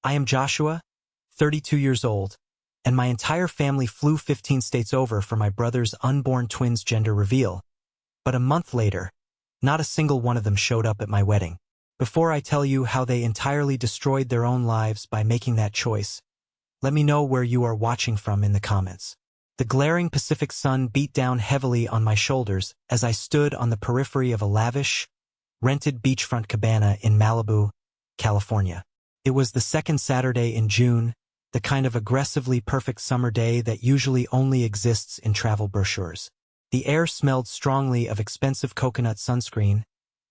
I am Joshua, 32 years old, and my entire family flew 15 states over for my brother's unborn twins' gender reveal. But a month later, not a single one of them showed up at my wedding. Before I tell you how they entirely destroyed their own lives by making that choice, let me know where you are watching from in the comments. The glaring Pacific sun beat down heavily on my shoulders as I stood on the periphery of a lavish, rented beachfront cabana in Malibu, California. It was the second Saturday in June, the kind of aggressively perfect summer day that usually only exists in travel brochures. The air smelled strongly of expensive coconut sunscreen,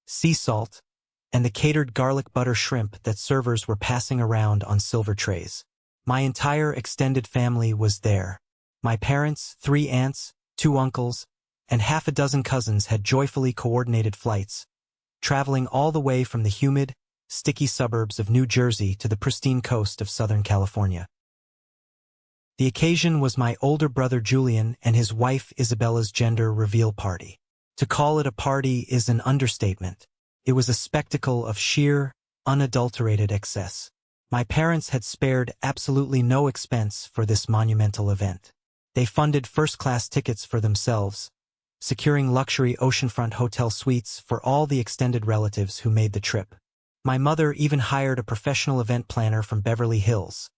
sea salt, and the catered garlic butter shrimp that servers were passing around on silver trays. My entire extended family was there. My parents, 3 aunts, 2 uncles, and half a dozen cousins had joyfully coordinated flights, traveling all the way from the humid, sticky suburbs of New Jersey to the pristine coast of Southern California. The occasion was my older brother Julian and his wife Isabella's gender reveal party. To call it a party is an understatement. It was a spectacle of sheer, unadulterated excess. My parents had spared absolutely no expense for this monumental event. They funded first-class tickets for themselves, securing luxury oceanfront hotel suites for all the extended relatives who made the trip. My mother even hired a professional event planner from Beverly Hills,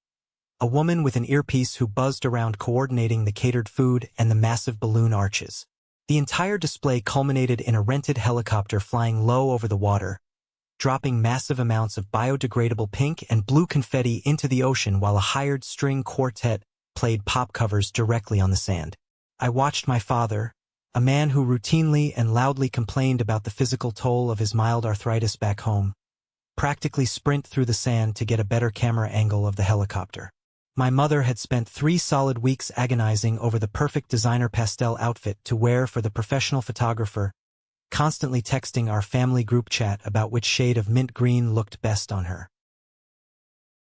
a woman with an earpiece who buzzed around coordinating the catered food and the massive balloon arches. The entire display culminated in a rented helicopter flying low over the water, dropping massive amounts of biodegradable pink and blue confetti into the ocean while a hired string quartet played pop covers directly on the sand. I watched my father, a man who routinely and loudly complained about the physical toll of his mild arthritis back home, practically sprint through the sand to get a better camera angle of the helicopter. My mother had spent 3 solid weeks agonizing over the perfect designer pastel outfit to wear for the professional photographer, constantly texting our family group chat about which shade of mint green looked best on her.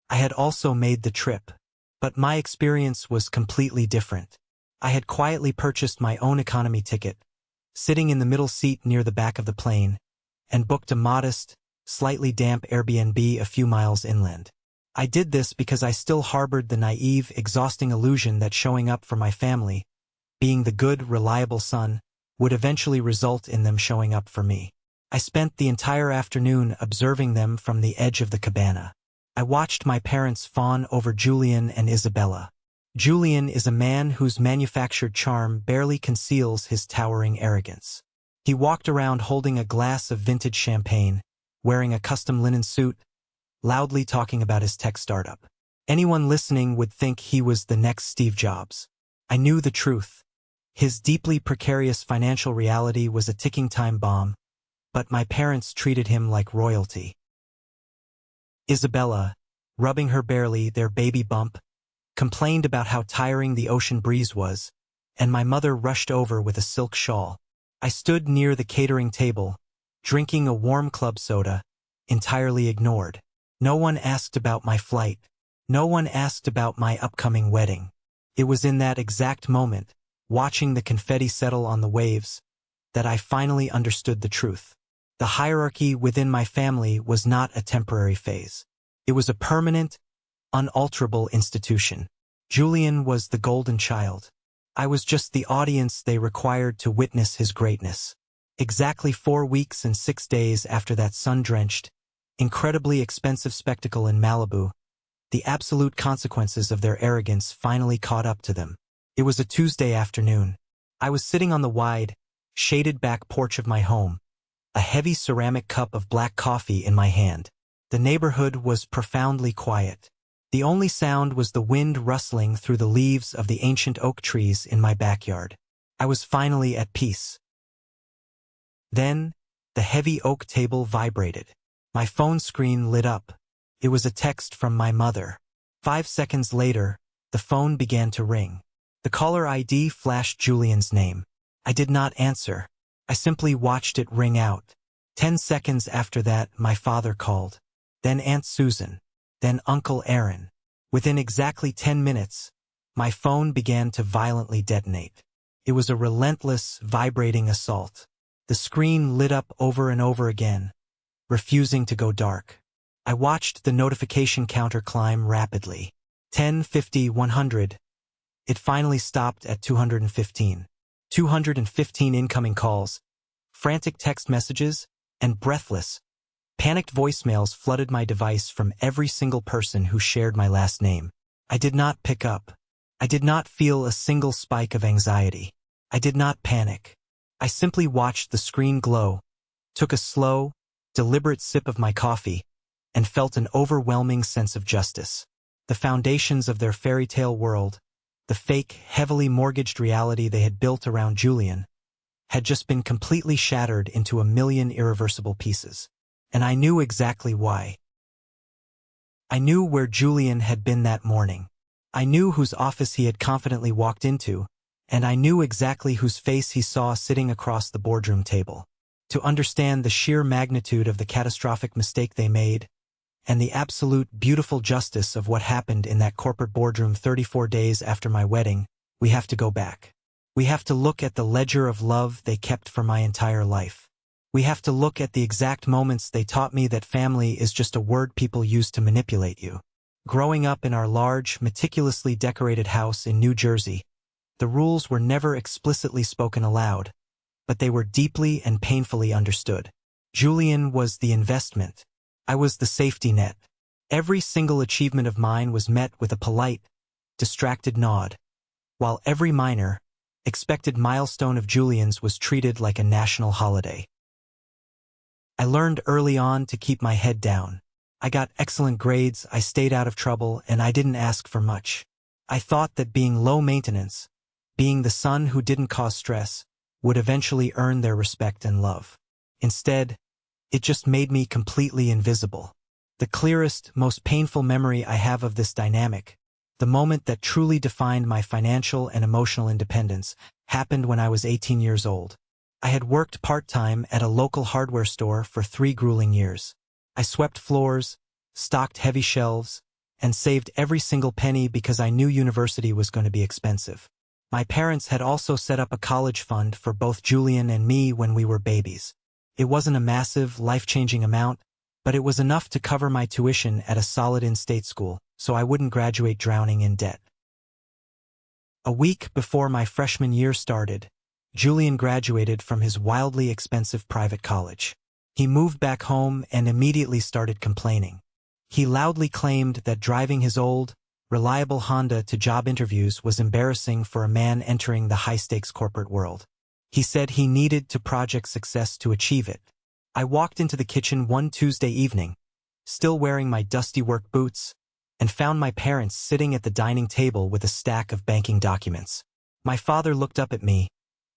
I had also made the trip, but my experience was completely different. I had quietly purchased my own economy ticket, sitting in the middle seat near the back of the plane, and booked a modest, slightly damp Airbnb a few miles inland. I did this because I still harbored the naive, exhausting illusion that showing up for my family, being the good, reliable son, would eventually result in them showing up for me. I spent the entire afternoon observing them from the edge of the cabana. I watched my parents fawn over Julian and Isabella. Julian is a man whose manufactured charm barely conceals his towering arrogance. He walked around holding a glass of vintage champagne, wearing a custom linen suit, loudly talking about his tech startup. Anyone listening would think he was the next Steve Jobs. I knew the truth. His deeply precarious financial reality was a ticking time bomb, but my parents treated him like royalty. Isabella, rubbing her their baby bump, complained about how tiring the ocean breeze was, and my mother rushed over with a silk shawl. I stood near the catering table, drinking a warm club soda, entirely ignored. No one asked about my flight. No one asked about my upcoming wedding. It was in that exact moment, watching the confetti settle on the waves, that I finally understood the truth. The hierarchy within my family was not a temporary phase. It was a permanent, unalterable institution. Julian was the golden child. I was just the audience they required to witness his greatness. Exactly 4 weeks and 6 days after that sun-drenched, incredibly expensive spectacle in Malibu, the absolute consequences of their arrogance finally caught up to them. It was a Tuesday afternoon. I was sitting on the wide, shaded back porch of my home, a heavy ceramic cup of black coffee in my hand. The neighborhood was profoundly quiet. The only sound was the wind rustling through the leaves of the ancient oak trees in my backyard. I was finally at peace. Then, the heavy oak table vibrated. My phone screen lit up. It was a text from my mother. 5 seconds later, the phone began to ring. The caller ID flashed Julian's name. I did not answer. I simply watched it ring out. 10 seconds after that, my father called. Then Aunt Susan. Then Uncle Aaron. Within exactly 10 minutes, my phone began to violently detonate. It was a relentless, vibrating assault. The screen lit up over and over again, refusing to go dark. I watched the notification counter climb rapidly. 10, 50, 100. It finally stopped at 215. 215 incoming calls, frantic text messages, and breathless, panicked voicemails flooded my device from every single person who shared my last name. I did not pick up. I did not feel a single spike of anxiety. I did not panic. I simply watched the screen glow, took a slow, deliberate sip of my coffee, and felt an overwhelming sense of justice. The foundations of their fairy tale world, the fake, heavily mortgaged reality they had built around Julian, had just been completely shattered into a million irreversible pieces. And I knew exactly why. I knew where Julian had been that morning. I knew whose office he had confidently walked into, and I knew exactly whose face he saw sitting across the boardroom table. To understand the sheer magnitude of the catastrophic mistake they made, and the absolute beautiful justice of what happened in that corporate boardroom 34 days after my wedding, we have to go back. We have to look at the ledger of love they kept for my entire life. We have to look at the exact moments they taught me that family is just a word people use to manipulate you. Growing up in our large, meticulously decorated house in New Jersey, the rules were never explicitly spoken aloud, but they were deeply and painfully understood. Julian was the investment. I was the safety net. Every single achievement of mine was met with a polite, distracted nod, while every minor, expected milestone of Julian's was treated like a national holiday. I learned early on to keep my head down. I got excellent grades, I stayed out of trouble, and I didn't ask for much. I thought that being low maintenance, being the son who didn't cause stress, would eventually earn their respect and love. Instead, it just made me completely invisible. The clearest, most painful memory I have of this dynamic, the moment that truly defined my financial and emotional independence, happened when I was 18 years old. I had worked part-time at a local hardware store for 3 grueling years. I swept floors, stocked heavy shelves, and saved every single penny because I knew university was going to be expensive. My parents had also set up a college fund for both Julian and me when we were babies. It wasn't a massive, life-changing amount, but it was enough to cover my tuition at a solid in-state school, so I wouldn't graduate drowning in debt. A week before my freshman year started, Julian graduated from his wildly expensive private college. He moved back home and immediately started complaining. He loudly claimed that driving his old, reliable Honda to job interviews was embarrassing for a man entering the high-stakes corporate world. He said he needed to project success to achieve it. I walked into the kitchen one Tuesday evening, still wearing my dusty work boots, and found my parents sitting at the dining table with a stack of banking documents. My father looked up at me,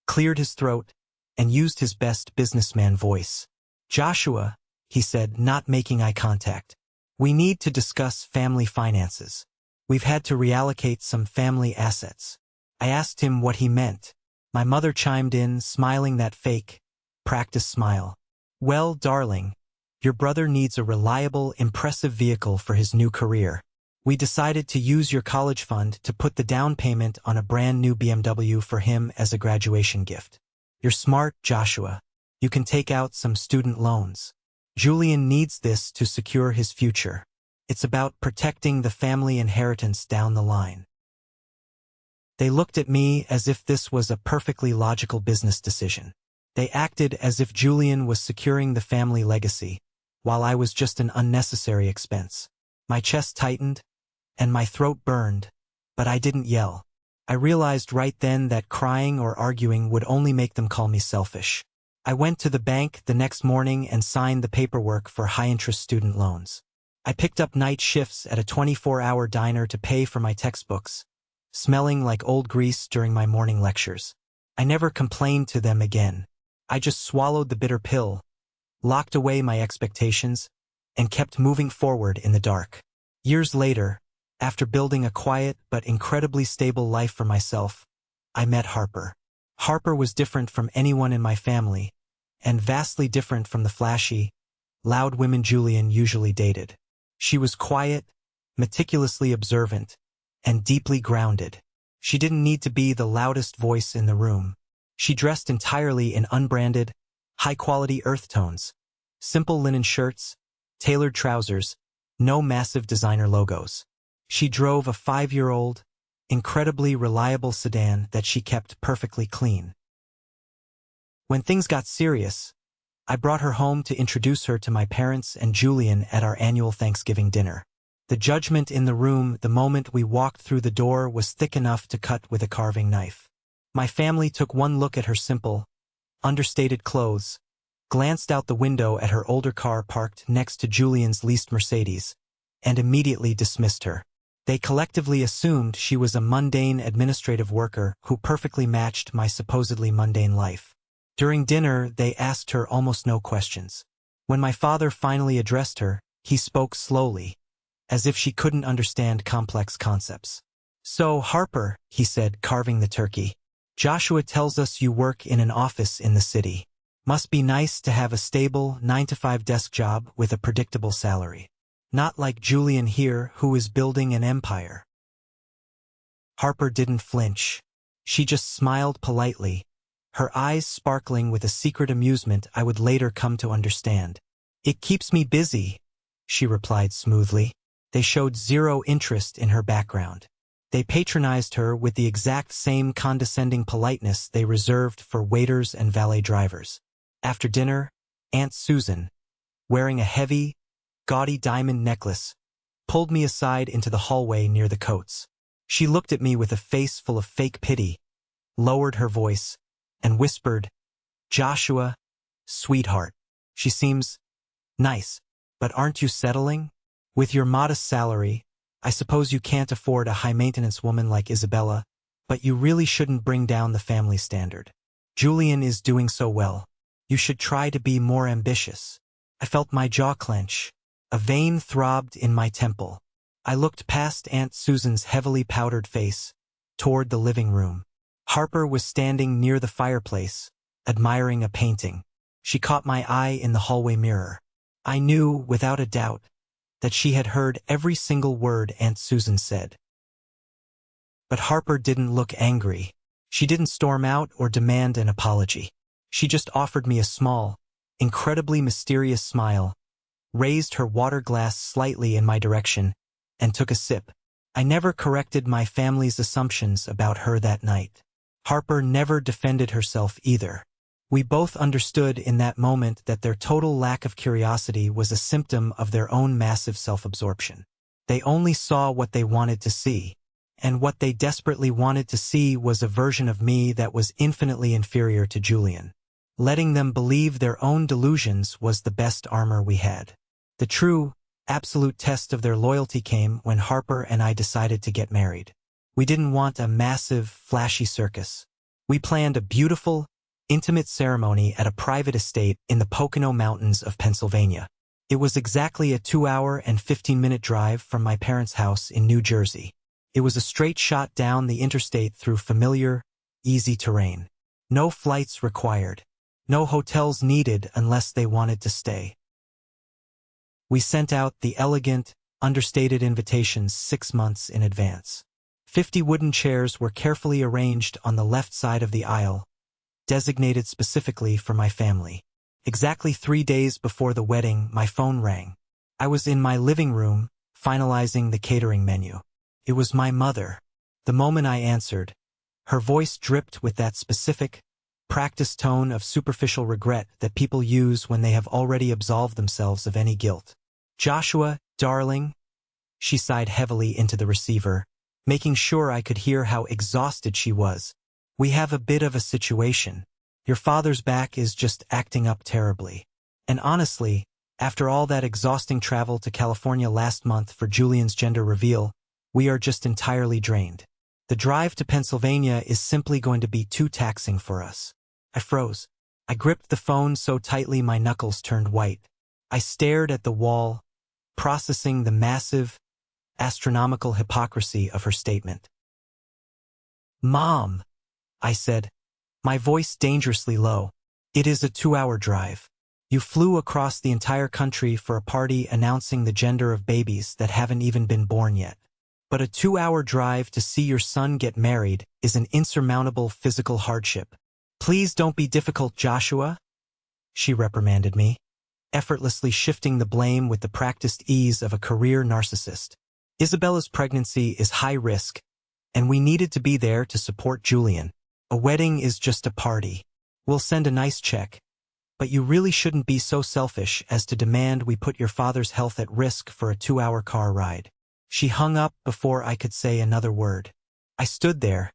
cleared his throat, and used his best businessman voice. "Joshua," he said, not making eye contact, "we need to discuss family finances. We've had to reallocate some family assets." I asked him what he meant. My mother chimed in, smiling that fake, practice smile. "Well, darling, your brother needs a reliable, impressive vehicle for his new career. We decided to use your college fund to put the down payment on a brand new BMW for him as a graduation gift. You're smart, Joshua. You can take out some student loans. Julian needs this to secure his future. It's about protecting the family inheritance down the line." They looked at me as if this was a perfectly logical business decision. They acted as if Julian was securing the family legacy, while I was just an unnecessary expense. My chest tightened, and my throat burned, but I didn't yell. I realized right then that crying or arguing would only make them call me selfish. I went to the bank the next morning and signed the paperwork for high-interest student loans. I picked up night shifts at a 24-hour diner to pay for my textbooks, smelling like old grease during my morning lectures. I never complained to them again. I just swallowed the bitter pill, locked away my expectations, and kept moving forward in the dark. Years later, after building a quiet but incredibly stable life for myself, I met Harper. Harper was different from anyone in my family, and vastly different from the flashy, loud women Julian usually dated. She was quiet, meticulously observant, and deeply grounded. She didn't need to be the loudest voice in the room. She dressed entirely in unbranded, high-quality earth tones, simple linen shirts, tailored trousers, no massive designer logos. She drove a 5-year-old, incredibly reliable sedan that she kept perfectly clean. When things got serious, I brought her home to introduce her to my parents and Julian at our annual Thanksgiving dinner. The judgment in the room the moment we walked through the door was thick enough to cut with a carving knife. My family took one look at her simple, understated clothes, glanced out the window at her older car parked next to Julian's leased Mercedes, and immediately dismissed her. They collectively assumed she was a mundane administrative worker who perfectly matched my supposedly mundane life. During dinner, they asked her almost no questions. When my father finally addressed her, he spoke slowly, as if she couldn't understand complex concepts. "So, Harper," he said, carving the turkey, "Joshua tells us you work in an office in the city. Must be nice to have a stable 9-to-5 desk job with a predictable salary. Not like Julian here, who is building an empire." Harper didn't flinch. She just smiled politely, her eyes sparkling with a secret amusement I would later come to understand. "It keeps me busy," she replied smoothly. They showed zero interest in her background. They patronized her with the exact same condescending politeness they reserved for waiters and valet drivers. After dinner, Aunt Susan, wearing a heavy, gaudy diamond necklace, pulled me aside into the hallway near the coats. She looked at me with a face full of fake pity, lowered her voice, and whispered, "Joshua, sweetheart, she seems nice, but aren't you settling? With your modest salary, I suppose you can't afford a high-maintenance woman like Isabella, but you really shouldn't bring down the family standard. Julian is doing so well. You should try to be more ambitious." I felt my jaw clench. A vein throbbed in my temple. I looked past Aunt Susan's heavily powdered face, toward the living room. Harper was standing near the fireplace, admiring a painting. She caught my eye in the hallway mirror. I knew, without a doubt, that she had heard every single word Aunt Susan said. But Harper didn't look angry. She didn't storm out or demand an apology. She just offered me a small, incredibly mysterious smile, raised her water glass slightly in my direction, and took a sip. I never corrected my family's assumptions about her that night. Harper never defended herself either. We both understood in that moment that their total lack of curiosity was a symptom of their own massive self-absorption. They only saw what they wanted to see, and what they desperately wanted to see was a version of me that was infinitely inferior to Julian. Letting them believe their own delusions was the best armor we had. The true, absolute test of their loyalty came when Harper and I decided to get married. We didn't want a massive, flashy circus. We planned a beautiful, intimate ceremony at a private estate in the Pocono Mountains of Pennsylvania. It was exactly a 2-hour and 15-minute drive from my parents' house in New Jersey. It was a straight shot down the interstate through familiar, easy terrain. No flights required. No hotels needed unless they wanted to stay. We sent out the elegant, understated invitations 6 months in advance. 50 wooden chairs were carefully arranged on the left side of the aisle, designated specifically for my family. Exactly 3 days before the wedding, my phone rang. I was in my living room, finalizing the catering menu. It was my mother. The moment I answered, her voice dripped with that specific, practiced tone of superficial regret that people use when they have already absolved themselves of any guilt. "Joshua, darling," she sighed heavily into the receiver, making sure I could hear how exhausted she was. "We have a bit of a situation. Your father's back is just acting up terribly. And honestly, after all that exhausting travel to California last month for Julian's gender reveal, we are just entirely drained. The drive to Pennsylvania is simply going to be too taxing for us." I froze. I gripped the phone so tightly my knuckles turned white. I stared at the wall, processing the massive, astronomical hypocrisy of her statement. "Mom," I said, my voice dangerously low, "it is a 2-hour drive. You flew across the entire country for a party announcing the gender of babies that haven't even been born yet. But a 2-hour drive to see your son get married is an insurmountable physical hardship. Please don't be difficult, Joshua," she reprimanded me. effortlessly shifting the blame with the practiced ease of a career narcissist. Isabella's pregnancy is high risk, and we needed to be there to support Julian. A wedding is just a party. We'll send a nice check, but you really shouldn't be so selfish as to demand we put your father's health at risk for a 2-hour car ride. She hung up before I could say another word. I stood there,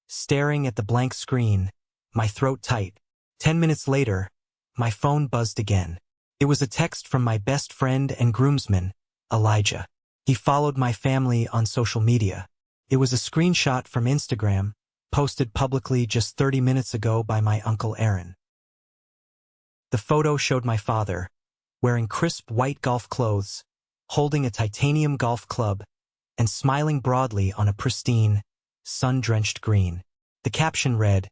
staring at the blank screen, my throat tight. 10 minutes later, my phone buzzed again. It was a text from my best friend and groomsman, Elijah. He followed my family on social media. It was a screenshot from Instagram, posted publicly just 30 minutes ago by my Uncle Aaron. The photo showed my father, wearing crisp white golf clothes, holding a titanium golf club, and smiling broadly on a pristine, sun-drenched green. The caption read,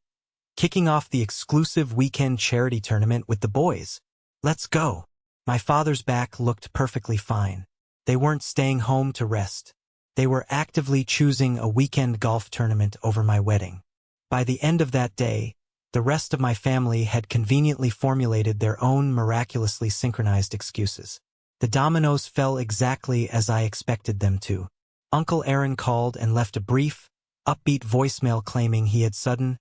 "Kicking off the exclusive weekend charity tournament with the boys. Let's go." My father's back looked perfectly fine. They weren't staying home to rest. They were actively choosing a weekend golf tournament over my wedding. By the end of that day, the rest of my family had conveniently formulated their own miraculously synchronized excuses. The dominoes fell exactly as I expected them to. Uncle Aaron called and left a brief, upbeat voicemail claiming he had sudden,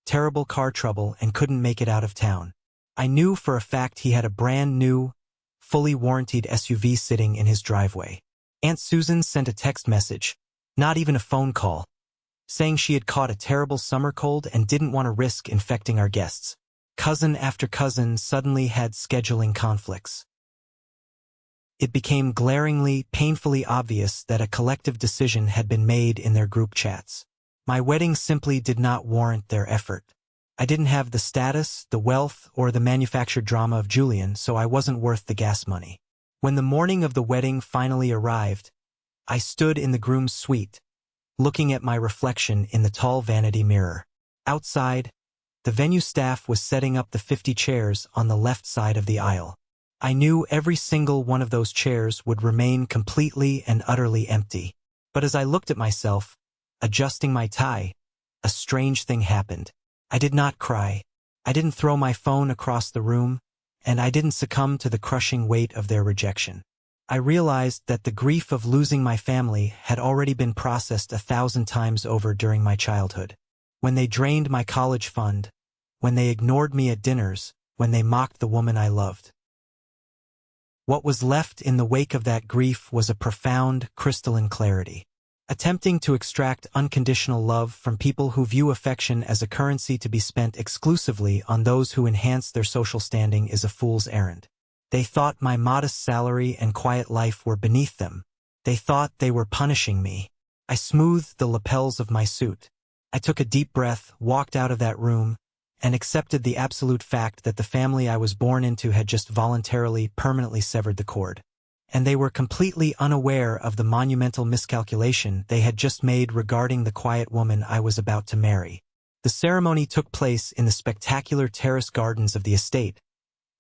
terrible car trouble and couldn't make it out of town. I knew for a fact he had a brand new, fully warranted SUV sitting in his driveway. Aunt Susan sent a text message, not even a phone call, saying she had caught a terrible summer cold and didn't want to risk infecting our guests. Cousin after cousin suddenly had scheduling conflicts. It became glaringly, painfully obvious that a collective decision had been made in their group chats. My wedding simply did not warrant their effort. I didn't have the status, the wealth, or the manufactured drama of Julian, so I wasn't worth the gas money. When the morning of the wedding finally arrived, I stood in the groom's suite, looking at my reflection in the tall vanity mirror. Outside, the venue staff was setting up the 50 chairs on the left side of the aisle. I knew every single one of those chairs would remain completely and utterly empty. But as I looked at myself, adjusting my tie, a strange thing happened. I did not cry. I didn't throw my phone across the room, and I didn't succumb to the crushing weight of their rejection. I realized that the grief of losing my family had already been processed 1,000 times over during my childhood. When they drained my college fund, when they ignored me at dinners, when they mocked the woman I loved. What was left in the wake of that grief was a profound, crystalline clarity. Attempting to extract unconditional love from people who view affection as a currency to be spent exclusively on those who enhance their social standing is a fool's errand. They thought my modest salary and quiet life were beneath them. They thought they were punishing me. I smoothed the lapels of my suit. I took a deep breath, walked out of that room, and accepted the absolute fact that the family I was born into had just voluntarily, permanently severed the cord. And they were completely unaware of the monumental miscalculation they had just made regarding the quiet woman I was about to marry. The ceremony took place in the spectacular terrace gardens of the estate,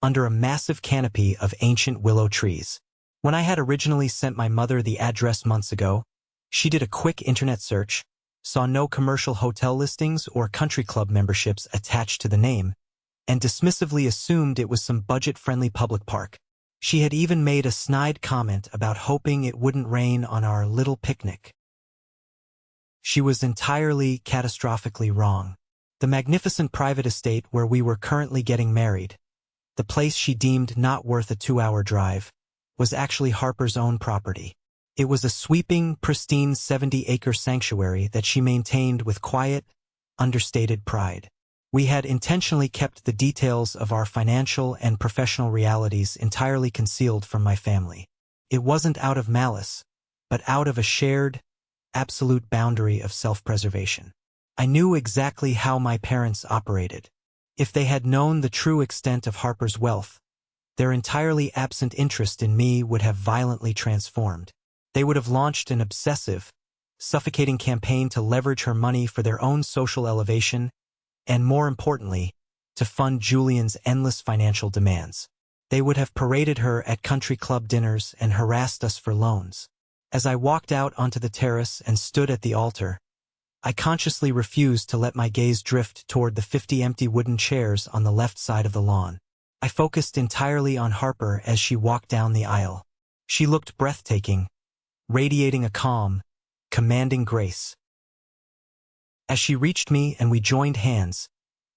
under a massive canopy of ancient willow trees. When I had originally sent my mother the address months ago, she did a quick internet search, saw no commercial hotel listings or country club memberships attached to the name, and dismissively assumed it was some budget-friendly public park. She had even made a snide comment about hoping it wouldn't rain on our little picnic. She was entirely, catastrophically wrong. The magnificent private estate where we were currently getting married, the place she deemed not worth a 2-hour drive, was actually Harper's own property. It was a sweeping, pristine 70-acre sanctuary that she maintained with quiet, understated pride. We had intentionally kept the details of our financial and professional realities entirely concealed from my family. It wasn't out of malice, but out of a shared, absolute boundary of self-preservation. I knew exactly how my parents operated. If they had known the true extent of Harper's wealth, their entirely absent interest in me would have violently transformed. They would have launched an obsessive, suffocating campaign to leverage her money for their own social elevation, and more importantly, to fund Julian's endless financial demands. They would have paraded her at country club dinners and harassed us for loans. As I walked out onto the terrace and stood at the altar, I consciously refused to let my gaze drift toward the 50 empty wooden chairs on the left side of the lawn. I focused entirely on Harper as she walked down the aisle. She looked breathtaking, radiating a calm, commanding grace. As she reached me and we joined hands,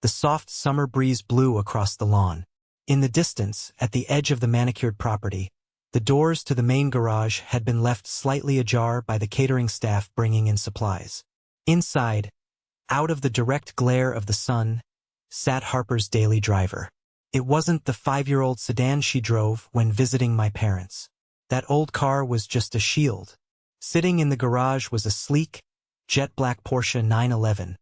the soft summer breeze blew across the lawn. In the distance, at the edge of the manicured property, the doors to the main garage had been left slightly ajar by the catering staff bringing in supplies. Inside, out of the direct glare of the sun, sat Harper's daily driver. It wasn't the 5-year-old sedan she drove when visiting my parents. That old car was just a shield. Sitting in the garage was a sleek, jet-black Porsche 911,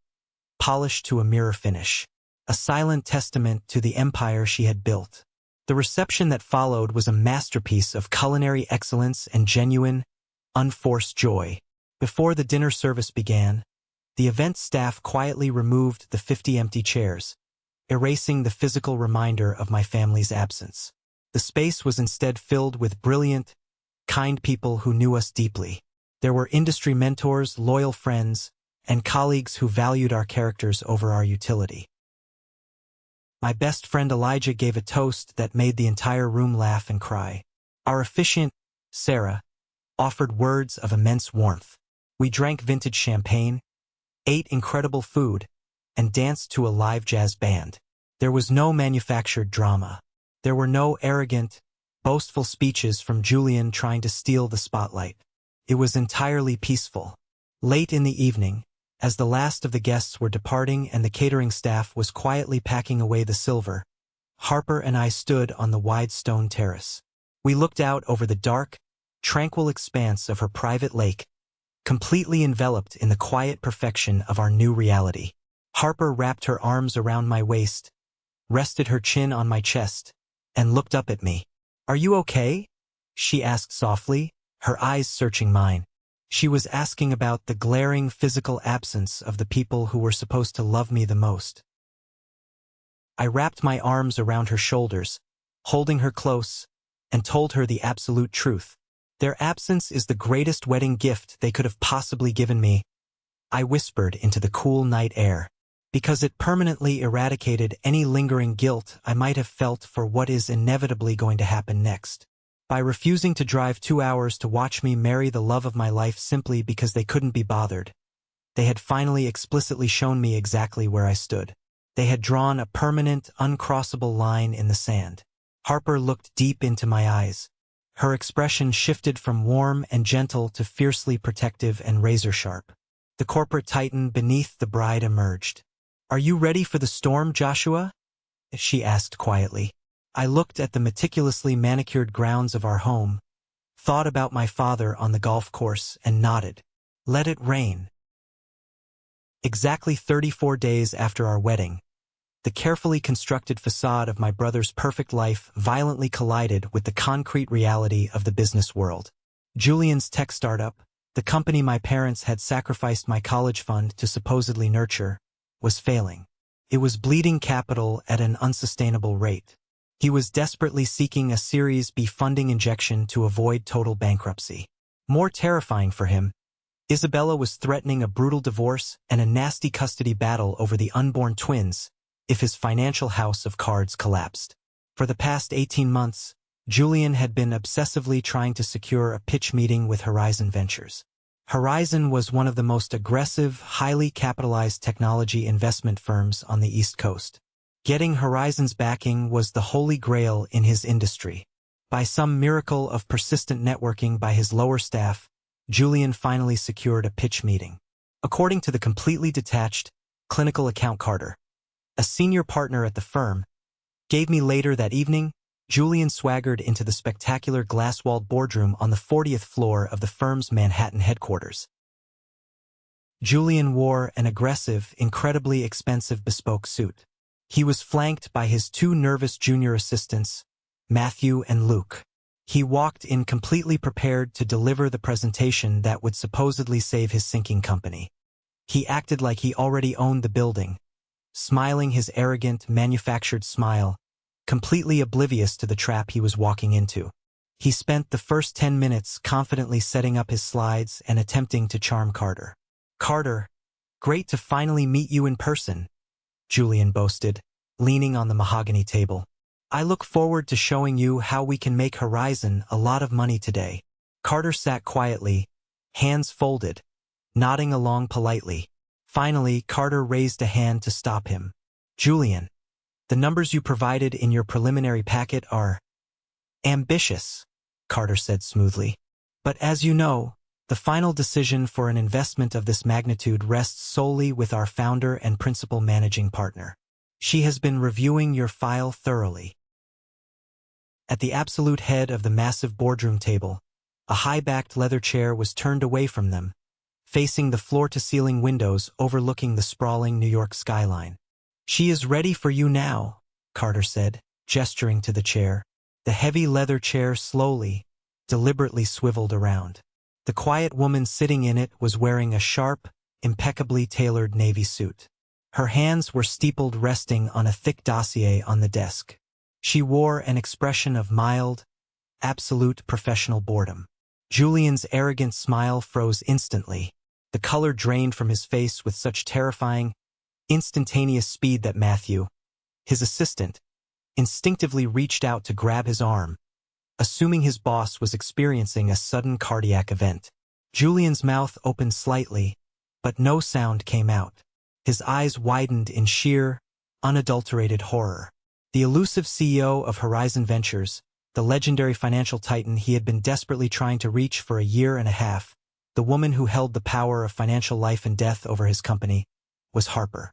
polished to a mirror finish, a silent testament to the empire she had built. The reception that followed was a masterpiece of culinary excellence and genuine, unforced joy. Before the dinner service began, the event staff quietly removed the 50 empty chairs, erasing the physical reminder of my family's absence. The space was instead filled with brilliant, kind people who knew us deeply. There were industry mentors, loyal friends, and colleagues who valued our characters over our utility. My best friend Elijah gave a toast that made the entire room laugh and cry. Our officiant, Sarah, offered words of immense warmth. We drank vintage champagne, ate incredible food, and danced to a live jazz band. There was no manufactured drama. There were no arrogant, boastful speeches from Julian trying to steal the spotlight. It was entirely peaceful. Late in the evening, as the last of the guests were departing and the catering staff was quietly packing away the silver, Harper and I stood on the wide stone terrace. We looked out over the dark, tranquil expanse of her private lake, completely enveloped in the quiet perfection of our new reality. Harper wrapped her arms around my waist, rested her chin on my chest, and looked up at me. "Are you okay?" she asked softly, her eyes searching mine. She was asking about the glaring physical absence of the people who were supposed to love me the most. I wrapped my arms around her shoulders, holding her close, and told her the absolute truth. Their absence is the greatest wedding gift they could have possibly given me, I whispered into the cool night air, because it permanently eradicated any lingering guilt I might have felt for what is inevitably going to happen next. By refusing to drive 2 hours to watch me marry the love of my life simply because they couldn't be bothered, they had finally explicitly shown me exactly where I stood. They had drawn a permanent, uncrossable line in the sand. Harper looked deep into my eyes. Her expression shifted from warm and gentle to fiercely protective and razor-sharp. The corporate titan beneath the bride emerged. "Are you ready for the storm, Joshua?" she asked quietly. I looked at the meticulously manicured grounds of our home, thought about my father on the golf course, and nodded. Let it rain. Exactly 34 days after our wedding, the carefully constructed facade of my brother's perfect life violently collided with the concrete reality of the business world. Julian's tech startup, the company my parents had sacrificed my college fund to supposedly nurture, was failing. It was bleeding capital at an unsustainable rate. He was desperately seeking a Series B funding injection to avoid total bankruptcy. More terrifying for him, Isabella was threatening a brutal divorce and a nasty custody battle over the unborn twins if his financial house of cards collapsed. For the past 18 months, Julian had been obsessively trying to secure a pitch meeting with Horizon Ventures. Horizon was one of the most aggressive, highly capitalized technology investment firms on the East Coast. Getting Horizon's backing was the holy grail in his industry. By some miracle of persistent networking by his lower staff, Julian finally secured a pitch meeting. According to the completely detached, clinical account Carter, a senior partner at the firm, gave me later that evening, Julian swaggered into the spectacular glass-walled boardroom on the 40th floor of the firm's Manhattan headquarters. Julian wore an aggressive, incredibly expensive bespoke suit. He was flanked by his 2 nervous junior assistants, Matthew and Luke. He walked in completely prepared to deliver the presentation that would supposedly save his sinking company. He acted like he already owned the building, smiling his arrogant, manufactured smile, completely oblivious to the trap he was walking into. He spent the first 10 minutes confidently setting up his slides and attempting to charm Carter. "Carter, great to finally meet you in person," Julian boasted, leaning on the mahogany table. I look forward to showing you how we can make Horizon a lot of money today. Carter sat quietly, hands folded, nodding along politely. Finally, Carter raised a hand to stop him. Julian, the numbers you provided in your preliminary packet are ambitious, Carter said smoothly. But as you know, the final decision for an investment of this magnitude rests solely with our founder and principal managing partner. She has been reviewing your file thoroughly. At the absolute head of the massive boardroom table, a high-backed leather chair was turned away from them, facing the floor-to-ceiling windows overlooking the sprawling New York skyline. She is ready for you now, Carter said, gesturing to the chair. The heavy leather chair slowly, deliberately swiveled around. The quiet woman sitting in it was wearing a sharp, impeccably tailored navy suit. Her hands were steepled resting on a thick dossier on the desk. She wore an expression of mild, absolute professional boredom. Julian's arrogant smile froze instantly. The color drained from his face with such terrifying, instantaneous speed that Matthew, his assistant, instinctively reached out to grab his arm, assuming his boss was experiencing a sudden cardiac event. Julian's mouth opened slightly, but no sound came out. His eyes widened in sheer, unadulterated horror. The elusive CEO of Horizon Ventures, the legendary financial titan he had been desperately trying to reach for a year and a half, the woman who held the power of financial life and death over his company, was Harper.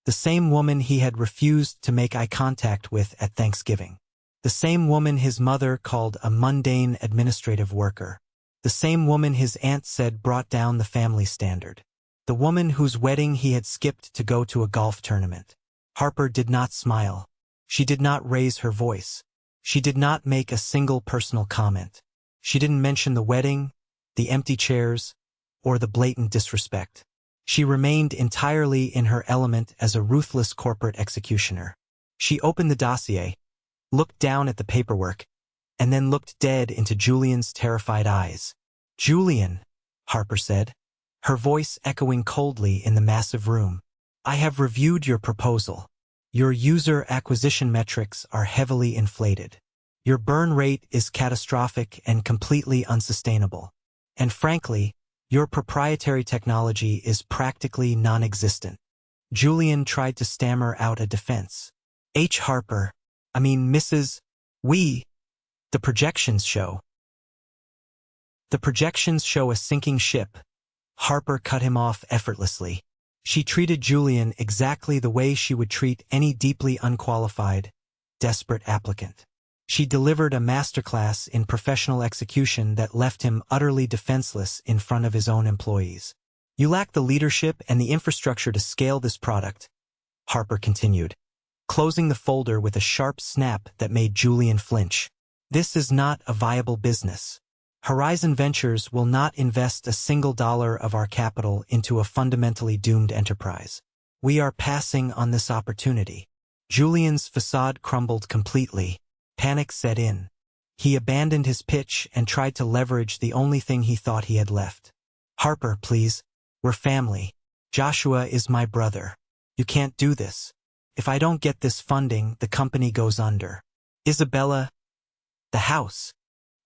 The same woman he had refused to make eye contact with at Thanksgiving. The same woman his mother called a mundane administrative worker. The same woman his aunt said brought down the family standard. The woman whose wedding he had skipped to go to a golf tournament. Harper did not smile. She did not raise her voice. She did not make a single personal comment. She didn't mention the wedding, the empty chairs, or the blatant disrespect. She remained entirely in her element as a ruthless corporate executioner. She opened the dossier, looked down at the paperwork, and then looked dead into Julian's terrified eyes. "Julian," Harper said, her voice echoing coldly in the massive room. "I have reviewed your proposal. Your user acquisition metrics are heavily inflated. Your burn rate is catastrophic and completely unsustainable. And frankly, your proprietary technology is practically non-existent." Julian tried to stammer out a defense. Harper, Mrs. The projections show. The projections show a sinking ship." Harper cut him off effortlessly. She treated Julian exactly the way she would treat any deeply unqualified, desperate applicant. She delivered a masterclass in professional execution that left him utterly defenseless in front of his own employees. "You lack the leadership and the infrastructure to scale this product," Harper continued, closing the folder with a sharp snap that made Julian flinch. "This is not a viable business. Horizon Ventures will not invest a single dollar of our capital into a fundamentally doomed enterprise. We are passing on this opportunity." Julian's facade crumbled completely. Panic set in. He abandoned his pitch and tried to leverage the only thing he thought he had left. "Harper, please. We're family. Joshua is my brother. You can't do this. If I don't get this funding, the company goes under. Isabella, the house."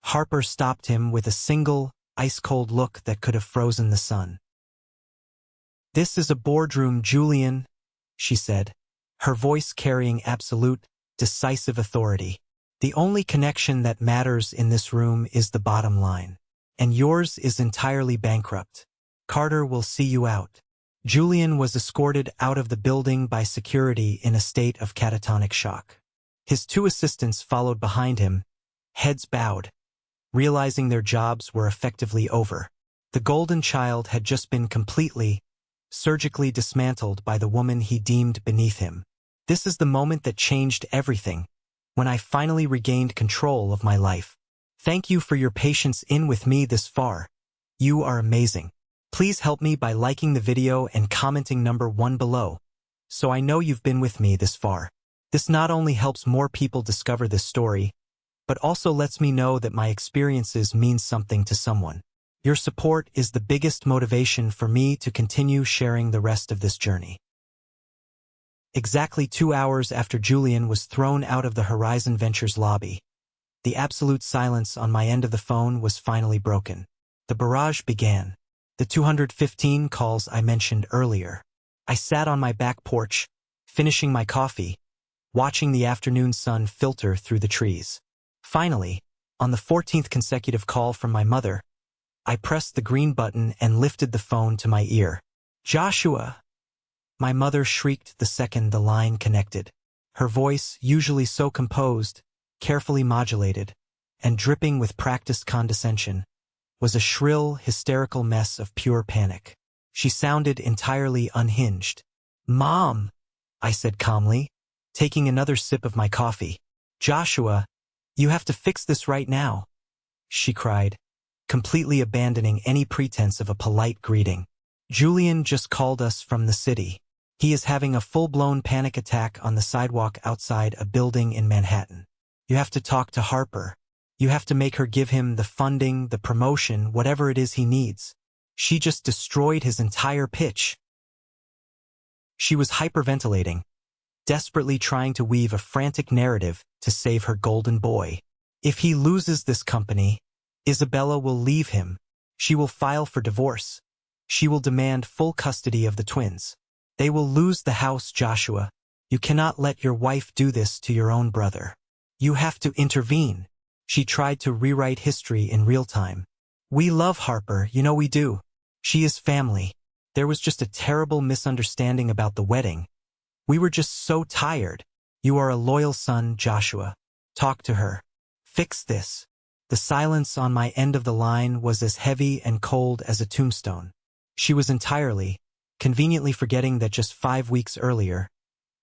Harper stopped him with a single, ice-cold look that could have frozen the sun. "This is a boardroom, Julian," she said, her voice carrying absolute, decisive authority. "The only connection that matters in this room is the bottom line. And yours is entirely bankrupt. Carter will see you out." Julian was escorted out of the building by security in a state of catatonic shock. His two assistants followed behind him, heads bowed, realizing their jobs were effectively over. The golden child had just been completely, surgically dismantled by the woman he deemed beneath him. "This is the moment that changed everything, when I finally regained control of my life. Thank you for your patience in with me this far. You are amazing. Please help me by liking the video and commenting number 1 below, so I know you've been with me this far. This not only helps more people discover this story, but also lets me know that my experiences mean something to someone. Your support is the biggest motivation for me to continue sharing the rest of this journey." Exactly 2 hours after Julian was thrown out of the Horizon Ventures lobby, the absolute silence on my end of the phone was finally broken. The barrage began. The 215 calls I mentioned earlier. I sat on my back porch, finishing my coffee, watching the afternoon sun filter through the trees. Finally, on the 14th consecutive call from my mother, I pressed the green button and lifted the phone to my ear. "Joshua!" My mother shrieked the second the line connected. Her voice, usually so composed, carefully modulated, and dripping with practiced condescension, was a shrill, hysterical mess of pure panic. She sounded entirely unhinged. "Mom," I said calmly, taking another sip of my coffee. "Joshua, you have to fix this right now," she cried, completely abandoning any pretense of a polite greeting. "Julian just called us from the city. He is having a full-blown panic attack on the sidewalk outside a building in Manhattan. You have to talk to Harper. You have to make her give him the funding, the promotion, whatever it is he needs. She just destroyed his entire pitch." She was hyperventilating, desperately trying to weave a frantic narrative to save her golden boy. If he loses this company, Isabella will leave him. She will file for divorce. She will demand full custody of the twins. They will lose the house, Joshua. You cannot let your wife do this to your own brother. You have to intervene. She tried to rewrite history in real time. "We love Harper, you know we do. She is family. There was just a terrible misunderstanding about the wedding. We were just so tired. You are a loyal son, Joshua. Talk to her. Fix this." The silence on my end of the line was as heavy and cold as a tombstone. She was entirely, conveniently forgetting that just 5 weeks earlier,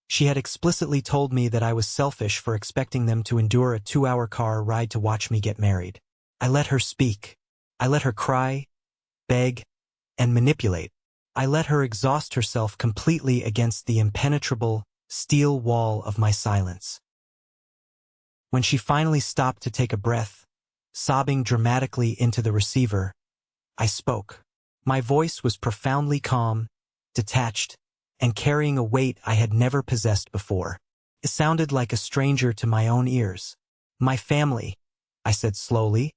she had explicitly told me that I was selfish for expecting them to endure a 2-hour car ride to watch me get married. I let her speak. I let her cry, beg, and manipulate. I let her exhaust herself completely against the impenetrable, steel wall of my silence. When she finally stopped to take a breath, sobbing dramatically into the receiver, I spoke. My voice was profoundly calm, detached, and carrying a weight I had never possessed before. It sounded like a stranger to my own ears. "My family," I said slowly,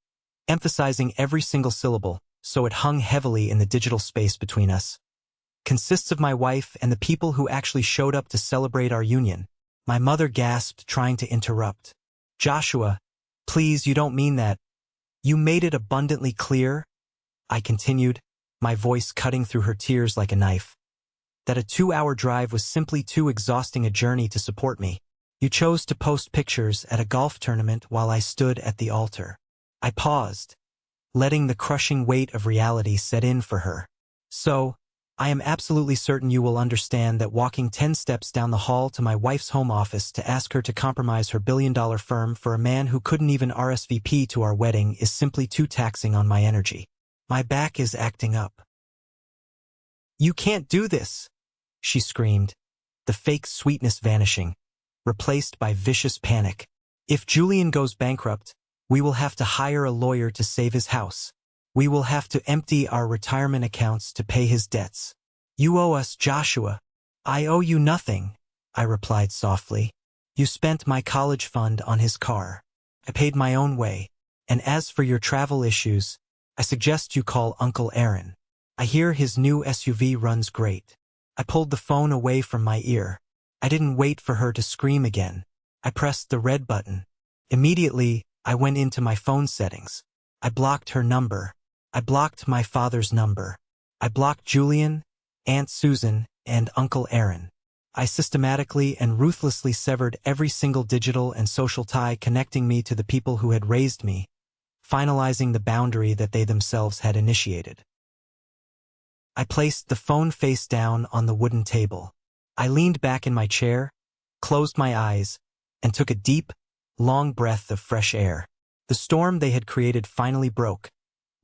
emphasizing every single syllable so it hung heavily in the digital space between us, "consists of my wife and the people who actually showed up to celebrate our union." My mother gasped, trying to interrupt. "Joshua, please, you don't mean that. You made it abundantly clear," I continued, my voice cutting through her tears like a knife, "that a 2-hour drive was simply too exhausting a journey to support me. You chose to post pictures at a golf tournament while I stood at the altar." I paused, letting the crushing weight of reality set in for her. "So, I am absolutely certain you will understand that walking 10 steps down the hall to my wife's home office to ask her to compromise her billion-dollar firm for a man who couldn't even RSVP to our wedding is simply too taxing on my energy. My back is acting up." "You can't do this," she screamed, the fake sweetness vanishing, replaced by vicious panic. "If Julian goes bankrupt, we will have to hire a lawyer to save his house. We will have to empty our retirement accounts to pay his debts. You owe us, Joshua." "I owe you nothing," I replied softly. "You spent my college fund on his car. I paid my own way. And as for your travel issues, I suggest you call Uncle Aaron. I hear his new SUV runs great." I pulled the phone away from my ear. I didn't wait for her to scream again. I pressed the red button. Immediately, I went into my phone settings. I blocked her number. I blocked my father's number. I blocked Julian, Aunt Susan, and Uncle Aaron. I systematically and ruthlessly severed every single digital and social tie connecting me to the people who had raised me, finalizing the boundary that they themselves had initiated. I placed the phone face down on the wooden table. I leaned back in my chair, closed my eyes, and took a deep, long breath of fresh air. The storm they had created finally broke,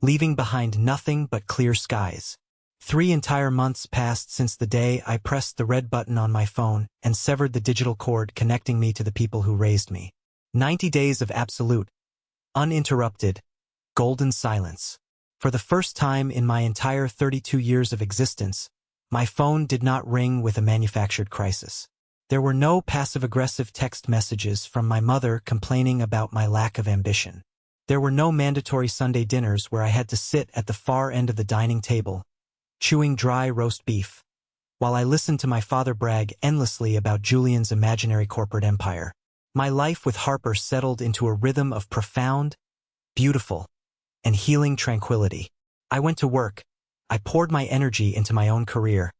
leaving behind nothing but clear skies. 3 entire months passed since the day I pressed the red button on my phone and severed the digital cord connecting me to the people who raised me. 90 days of absolute, uninterrupted, golden silence. For the first time in my entire 32 years of existence, my phone did not ring with a manufactured crisis. There were no passive-aggressive text messages from my mother complaining about my lack of ambition. There were no mandatory Sunday dinners where I had to sit at the far end of the dining table, chewing dry roast beef, while I listened to my father brag endlessly about Julian's imaginary corporate empire. My life with Harper settled into a rhythm of profound, beautiful, and healing tranquility. I went to work. I poured my energy into my own career.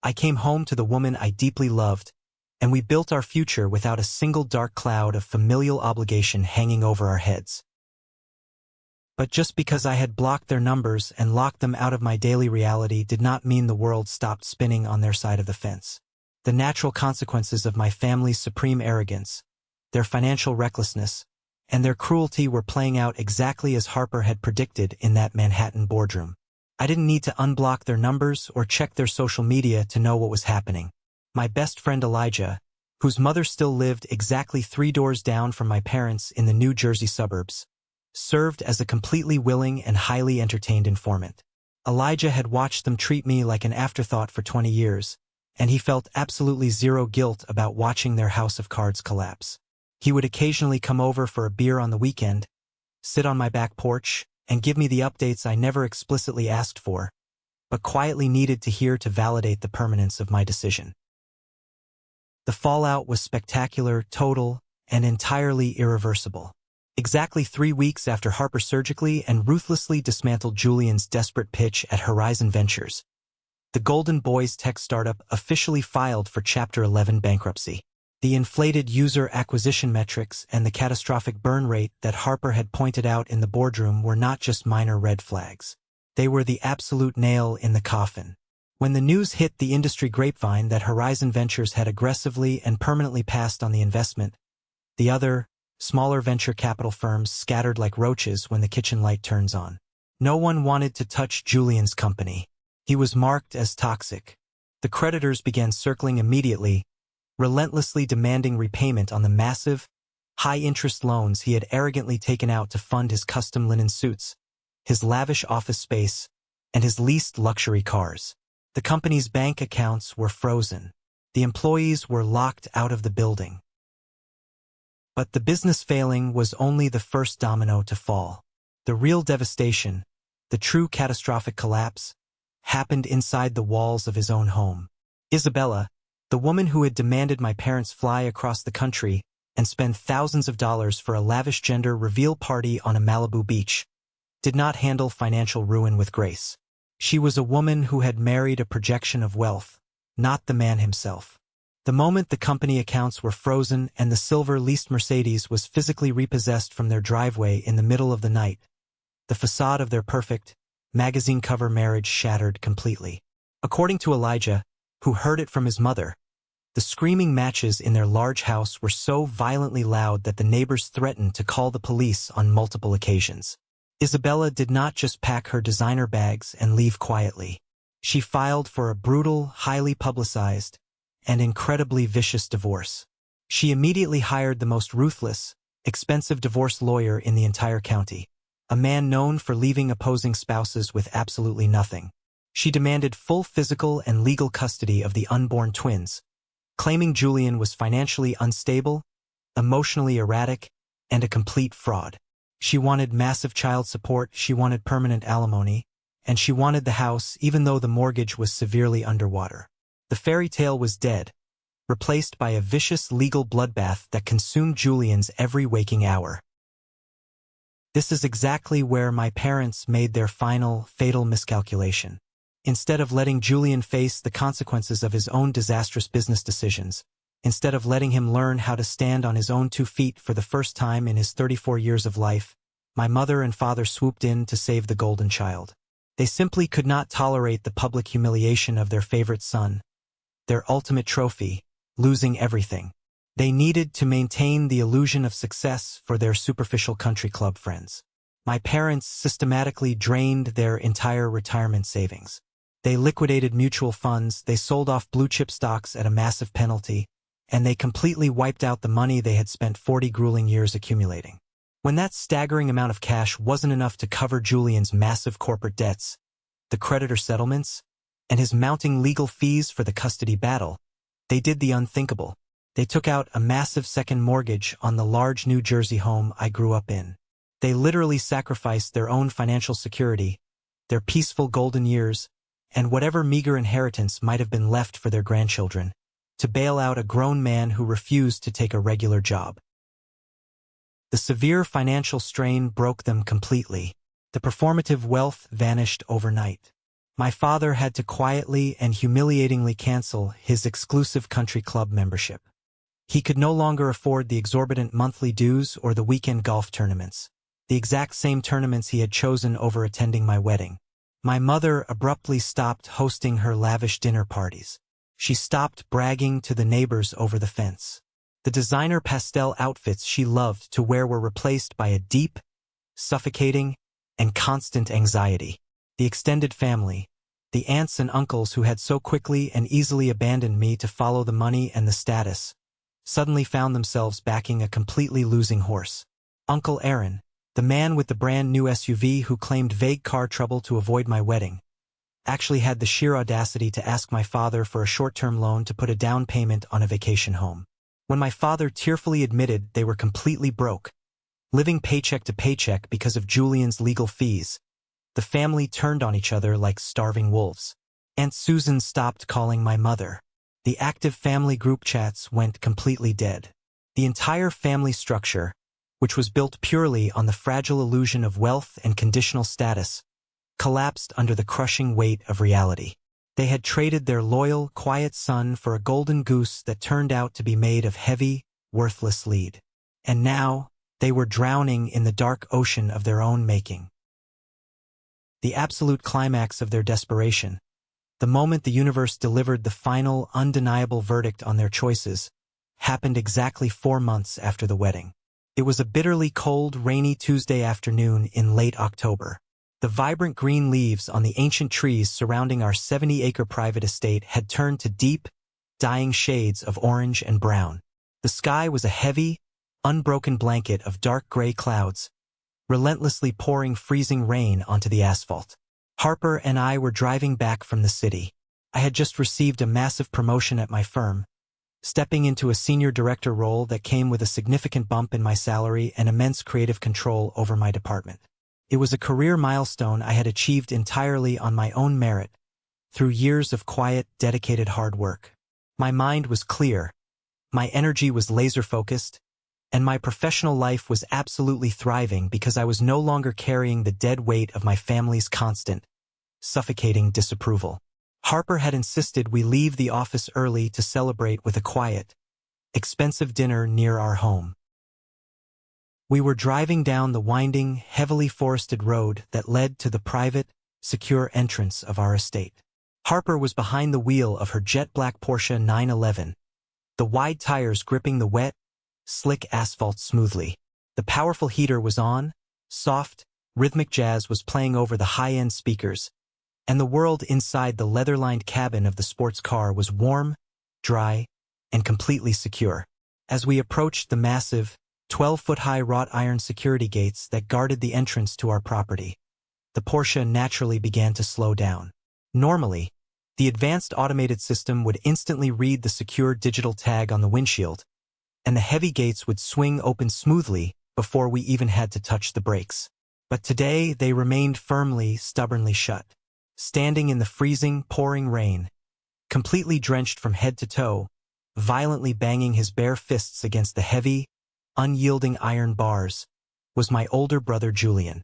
I came home to the woman I deeply loved, and we built our future without a single dark cloud of familial obligation hanging over our heads. But just because I had blocked their numbers and locked them out of my daily reality did not mean the world stopped spinning on their side of the fence. The natural consequences of my family's supreme arrogance, their financial recklessness, and their cruelty were playing out exactly as Harper had predicted in that Manhattan boardroom. I didn't need to unblock their numbers or check their social media to know what was happening. My best friend Elijah, whose mother still lived exactly 3 doors down from my parents in the New Jersey suburbs, served as a completely willing and highly entertained informant. Elijah had watched them treat me like an afterthought for 20 years, and he felt absolutely zero guilt about watching their house of cards collapse. He would occasionally come over for a beer on the weekend, sit on my back porch, and give me the updates I never explicitly asked for, but quietly needed to hear to validate the permanence of my decision. The fallout was spectacular, total, and entirely irreversible. Exactly 3 weeks after Harper surgically and ruthlessly dismantled Julian's desperate pitch at Horizon Ventures, the Golden Boys tech startup officially filed for Chapter 11 bankruptcy. The inflated user acquisition metrics and the catastrophic burn rate that Harper had pointed out in the boardroom were not just minor red flags. They were the absolute nail in the coffin. When the news hit the industry grapevine that Horizon Ventures had aggressively and permanently passed on the investment, the other, smaller venture capital firms scattered like roaches when the kitchen light turns on. No one wanted to touch Julian's company. He was marked as toxic. The creditors began circling immediately, relentlessly demanding repayment on the massive, high-interest loans he had arrogantly taken out to fund his custom linen suits, his lavish office space, and his leased luxury cars. The company's bank accounts were frozen. The employees were locked out of the building. But the business failing was only the first domino to fall. The real devastation, the true catastrophic collapse, happened inside the walls of his own home. Isabella, the woman who had demanded my parents fly across the country and spend thousands of dollars for a lavish gender reveal party on a Malibu beach, did not handle financial ruin with grace. She was a woman who had married a projection of wealth, not the man himself. The moment the company accounts were frozen and the silver leased Mercedes was physically repossessed from their driveway in the middle of the night, the facade of their perfect, magazine cover marriage shattered completely. According to Elijah, who heard it from his mother, the screaming matches in their large house were so violently loud that the neighbors threatened to call the police on multiple occasions. Isabella did not just pack her designer bags and leave quietly. She filed for a brutal, highly publicized, and incredibly vicious divorce. She immediately hired the most ruthless, expensive divorce lawyer in the entire county, a man known for leaving opposing spouses with absolutely nothing. She demanded full physical and legal custody of the unborn twins, claiming Julian was financially unstable, emotionally erratic, and a complete fraud. She wanted massive child support, she wanted permanent alimony, and she wanted the house even though the mortgage was severely underwater. The fairy tale was dead, replaced by a vicious legal bloodbath that consumed Julian's every waking hour. This is exactly where my parents made their final, fatal miscalculation. Instead of letting Julian face the consequences of his own disastrous business decisions, instead of letting him learn how to stand on his own 2 feet for the first time in his 34 years of life, my mother and father swooped in to save the golden child. They simply could not tolerate the public humiliation of their favorite son, their ultimate trophy, losing everything. They needed to maintain the illusion of success for their superficial country club friends. My parents systematically drained their entire retirement savings. They liquidated mutual funds, they sold off blue-chip stocks at a massive penalty, and they completely wiped out the money they had spent 40 grueling years accumulating. When that staggering amount of cash wasn't enough to cover Julian's massive corporate debts, the creditor settlements, and his mounting legal fees for the custody battle, they did the unthinkable. They took out a massive second mortgage on the large New Jersey home I grew up in. They literally sacrificed their own financial security, their peaceful golden years, and whatever meager inheritance might have been left for their grandchildren, to bail out a grown man who refused to take a regular job. The severe financial strain broke them completely. The performative wealth vanished overnight. My father had to quietly and humiliatingly cancel his exclusive country club membership. He could no longer afford the exorbitant monthly dues or the weekend golf tournaments, the exact same tournaments he had chosen over attending my wedding. My mother abruptly stopped hosting her lavish dinner parties. She stopped bragging to the neighbors over the fence. The designer pastel outfits she loved to wear were replaced by a deep, suffocating, and constant anxiety. The extended family, the aunts and uncles who had so quickly and easily abandoned me to follow the money and the status, suddenly found themselves backing a completely losing horse. Uncle Aaron, the man with the brand new SUV who claimed vague car trouble to avoid my wedding, actually had the sheer audacity to ask my father for a short-term loan to put a down payment on a vacation home. When my father tearfully admitted they were completely broke, living paycheck to paycheck because of Julian's legal fees, the family turned on each other like starving wolves. Aunt Susan stopped calling my mother. The active family group chats went completely dead. The entire family structure, which was built purely on the fragile illusion of wealth and conditional status, collapsed under the crushing weight of reality. They had traded their loyal, quiet son for a golden goose that turned out to be made of heavy, worthless lead. And now, they were drowning in the dark ocean of their own making. The absolute climax of their desperation, the moment the universe delivered the final, undeniable verdict on their choices, happened exactly 4 months after the wedding. It was a bitterly cold, rainy Tuesday afternoon in late October. The vibrant green leaves on the ancient trees surrounding our 70-acre private estate had turned to deep, dying shades of orange and brown. The sky was a heavy, unbroken blanket of dark gray clouds, relentlessly pouring freezing rain onto the asphalt. Harper and I were driving back from the city. I had just received a massive promotion at my firm, stepping into a senior director role that came with a significant bump in my salary and immense creative control over my department. It was a career milestone I had achieved entirely on my own merit, through years of quiet, dedicated hard work. My mind was clear, my energy was laser-focused, and my professional life was absolutely thriving because I was no longer carrying the dead weight of my family's constant, suffocating disapproval. Harper had insisted we leave the office early to celebrate with a quiet, expensive dinner near our home. We were driving down the winding, heavily forested road that led to the private, secure entrance of our estate. Harper was behind the wheel of her jet-black Porsche 911, the wide tires gripping the wet, slick asphalt smoothly. The powerful heater was on, soft, rhythmic jazz was playing over the high-end speakers, and the world inside the leather-lined cabin of the sports car was warm, dry, and completely secure. As we approached the massive, 12-foot-high wrought iron security gates that guarded the entrance to our property, the Porsche naturally began to slow down. Normally, the advanced automated system would instantly read the secure digital tag on the windshield, and the heavy gates would swing open smoothly before we even had to touch the brakes. But today they remained firmly, stubbornly shut. Standing in the freezing, pouring rain, completely drenched from head to toe, violently banging his bare fists against the heavy, unyielding iron bars, was my older brother Julian.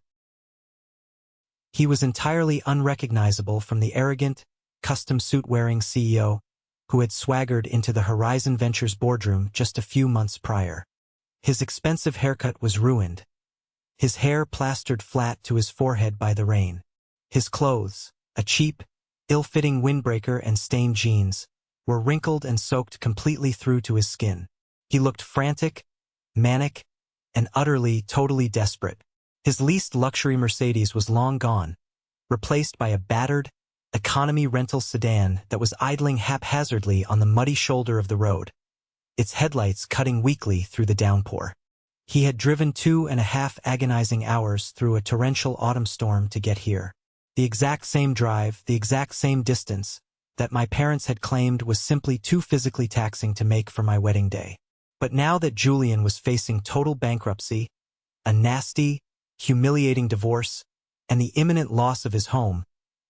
He was entirely unrecognizable from the arrogant, custom suit-wearing CEO who had swaggered into the Horizon Ventures boardroom just a few months prior. His expensive haircut was ruined, his hair plastered flat to his forehead by the rain. His clothes, a cheap, ill-fitting windbreaker and stained jeans, were wrinkled and soaked completely through to his skin. He looked frantic, manic, and totally desperate. His leased luxury Mercedes was long gone, replaced by a battered, economy rental sedan that was idling haphazardly on the muddy shoulder of the road, its headlights cutting weakly through the downpour. He had driven 2.5 agonizing hours through a torrential autumn storm to get here. The exact same drive, the exact same distance, that my parents had claimed was simply too physically taxing to make for my wedding day. But now that Julian was facing total bankruptcy, a nasty, humiliating divorce, and the imminent loss of his home,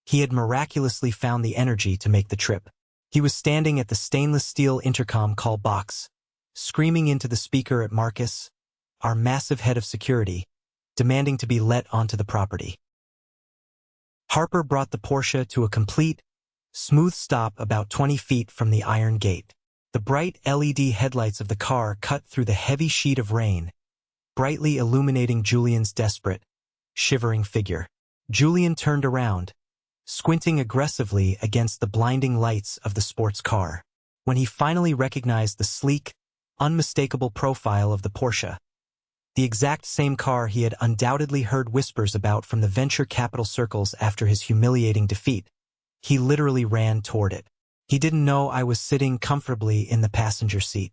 he had miraculously found the energy to make the trip. He was standing at the stainless steel intercom call box, screaming into the speaker at Marcus, our massive head of security, demanding to be let onto the property. Harper brought the Porsche to a complete, smooth stop about 20 feet from the iron gate. The bright LED headlights of the car cut through the heavy sheet of rain, brightly illuminating Julian's desperate, shivering figure. Julian turned around, squinting aggressively against the blinding lights of the sports car. When he finally recognized the sleek, unmistakable profile of the Porsche, the exact same car he had undoubtedly heard whispers about from the venture capital circles after his humiliating defeat, he literally ran toward it. He didn't know I was sitting comfortably in the passenger seat.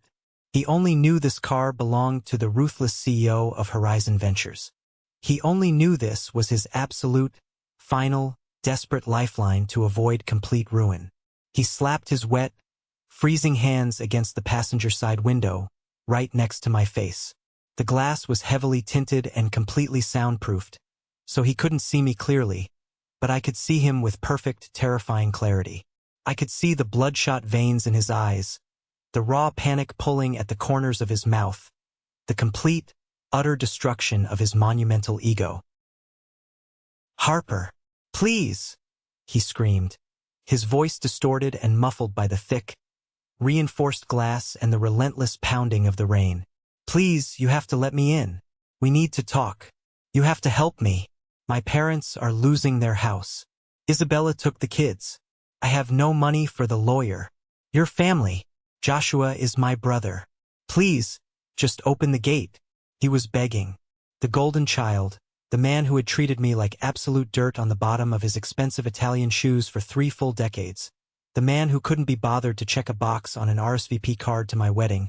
He only knew this car belonged to the ruthless CEO of Horizon Ventures. He only knew this was his absolute, final, desperate lifeline to avoid complete ruin. He slapped his wet, freezing hands against the passenger side window, right next to my face. The glass was heavily tinted and completely soundproofed, so he couldn't see me clearly, but I could see him with perfect, terrifying clarity. I could see the bloodshot veins in his eyes, the raw panic pulling at the corners of his mouth, the complete, utter destruction of his monumental ego. "Harper, please!" he screamed, his voice distorted and muffled by the thick, reinforced glass and the relentless pounding of the rain. "Please, you have to let me in. We need to talk. You have to help me. My parents are losing their house. Isabella took the kids. I have no money for the lawyer. Your family. Joshua is my brother. Please, just open the gate." He was begging. The golden child, the man who had treated me like absolute dirt on the bottom of his expensive Italian shoes for 3 full decades, the man who couldn't be bothered to check a box on an RSVP card to my wedding,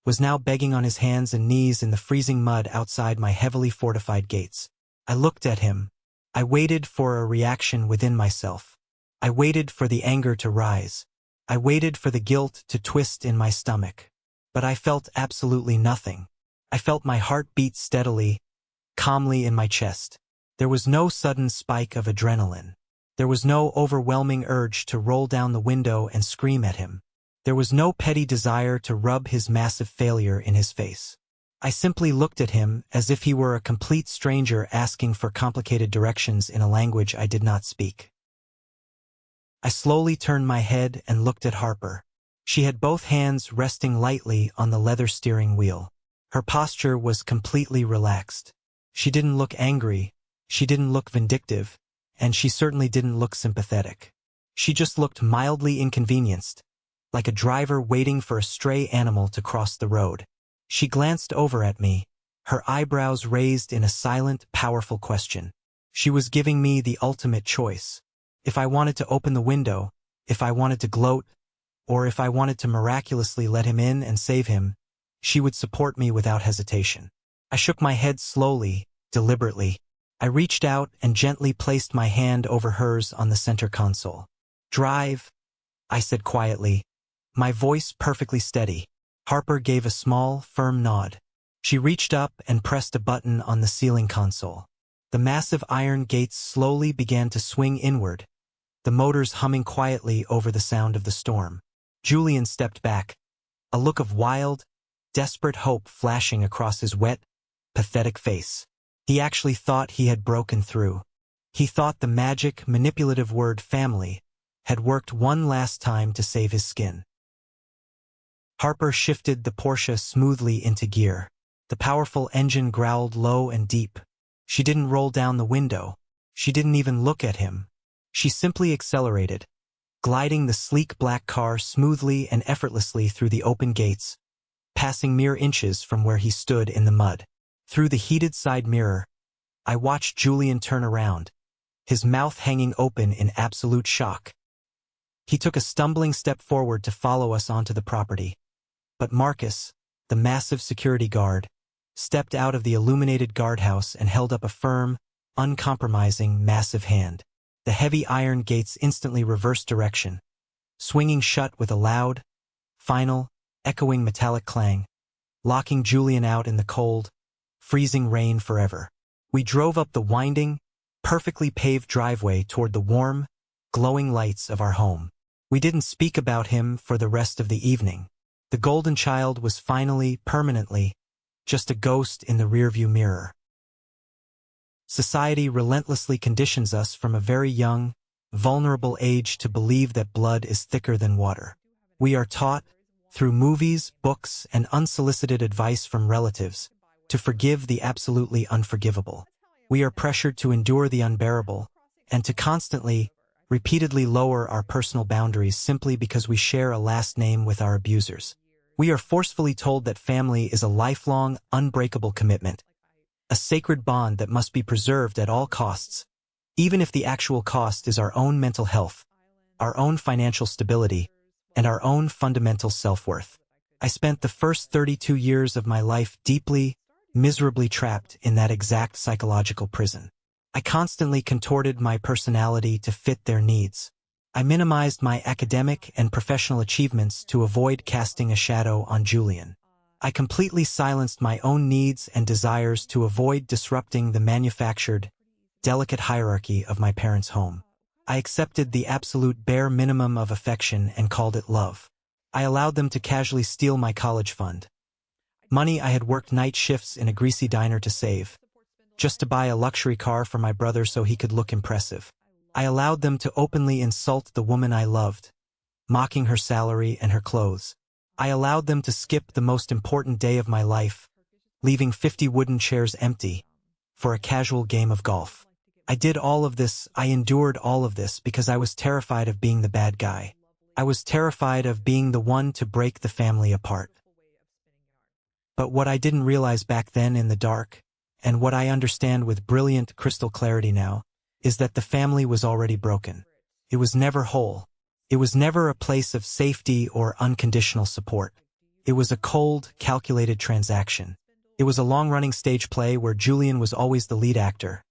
was now begging on his hands and knees in the freezing mud outside my heavily fortified gates. I looked at him. I waited for a reaction within myself. I waited for the anger to rise. I waited for the guilt to twist in my stomach. But I felt absolutely nothing. I felt my heart beat steadily, calmly in my chest. There was no sudden spike of adrenaline. There was no overwhelming urge to roll down the window and scream at him. There was no petty desire to rub his massive failure in his face. I simply looked at him as if he were a complete stranger asking for complicated directions in a language I did not speak. I slowly turned my head and looked at Harper. She had both hands resting lightly on the leather steering wheel. Her posture was completely relaxed. She didn't look angry, she didn't look vindictive, and she certainly didn't look sympathetic. She just looked mildly inconvenienced, like a driver waiting for a stray animal to cross the road. She glanced over at me, her eyebrows raised in a silent, powerful question. She was giving me the ultimate choice. If I wanted to open the window, if I wanted to gloat, or if I wanted to miraculously let him in and save him, she would support me without hesitation. I shook my head slowly, deliberately. I reached out and gently placed my hand over hers on the center console. "Drive," I said quietly, my voice perfectly steady. Harper gave a small, firm nod. She reached up and pressed a button on the ceiling console. The massive iron gates slowly began to swing inward, the motors humming quietly over the sound of the storm. Julian stepped back, a look of wild, desperate hope flashing across his wet, pathetic face. He actually thought he had broken through. He thought the magic, manipulative word family had worked one last time to save his skin. Harper shifted the Porsche smoothly into gear. The powerful engine growled low and deep. She didn't roll down the window. She didn't even look at him. She simply accelerated, gliding the sleek black car smoothly and effortlessly through the open gates, passing mere inches from where he stood in the mud. Through the heated side mirror, I watched Julian turn around, his mouth hanging open in absolute shock. He took a stumbling step forward to follow us onto the property. But Marcus, the massive security guard, stepped out of the illuminated guardhouse and held up a firm, uncompromising, massive hand. The heavy iron gates instantly reversed direction, swinging shut with a loud, final, echoing metallic clang, locking Julian out in the cold, freezing rain forever. We drove up the winding, perfectly paved driveway toward the warm, glowing lights of our home. We didn't speak about him for the rest of the evening. The golden child was finally, permanently, just a ghost in the rearview mirror. Society relentlessly conditions us from a very young, vulnerable age to believe that blood is thicker than water. We are taught, through movies, books, and unsolicited advice from relatives, to forgive the absolutely unforgivable. We are pressured to endure the unbearable, and to constantly, repeatedly lower our personal boundaries simply because we share a last name with our abusers. We are forcefully told that family is a lifelong, unbreakable commitment, a sacred bond that must be preserved at all costs, even if the actual cost is our own mental health, our own financial stability, and our own fundamental self-worth. I spent the first 32 years of my life deeply, miserably trapped in that exact psychological prison. I constantly contorted my personality to fit their needs. I minimized my academic and professional achievements to avoid casting a shadow on Julian. I completely silenced my own needs and desires to avoid disrupting the manufactured, delicate hierarchy of my parents' home. I accepted the absolute bare minimum of affection and called it love. I allowed them to casually steal my college fund, money I had worked night shifts in a greasy diner to save, just to buy a luxury car for my brother so he could look impressive. I allowed them to openly insult the woman I loved, mocking her salary and her clothes. I allowed them to skip the most important day of my life, leaving 50 wooden chairs empty, for a casual game of golf. I did all of this, I endured all of this because I was terrified of being the bad guy. I was terrified of being the one to break the family apart. But what I didn't realize back then in the dark, and what I understand with brilliant crystal clarity now, is that the family was already broken. It was never whole. It was never a place of safety or unconditional support. It was a cold, calculated transaction. It was a long-running stage play where Julian was always the lead actor.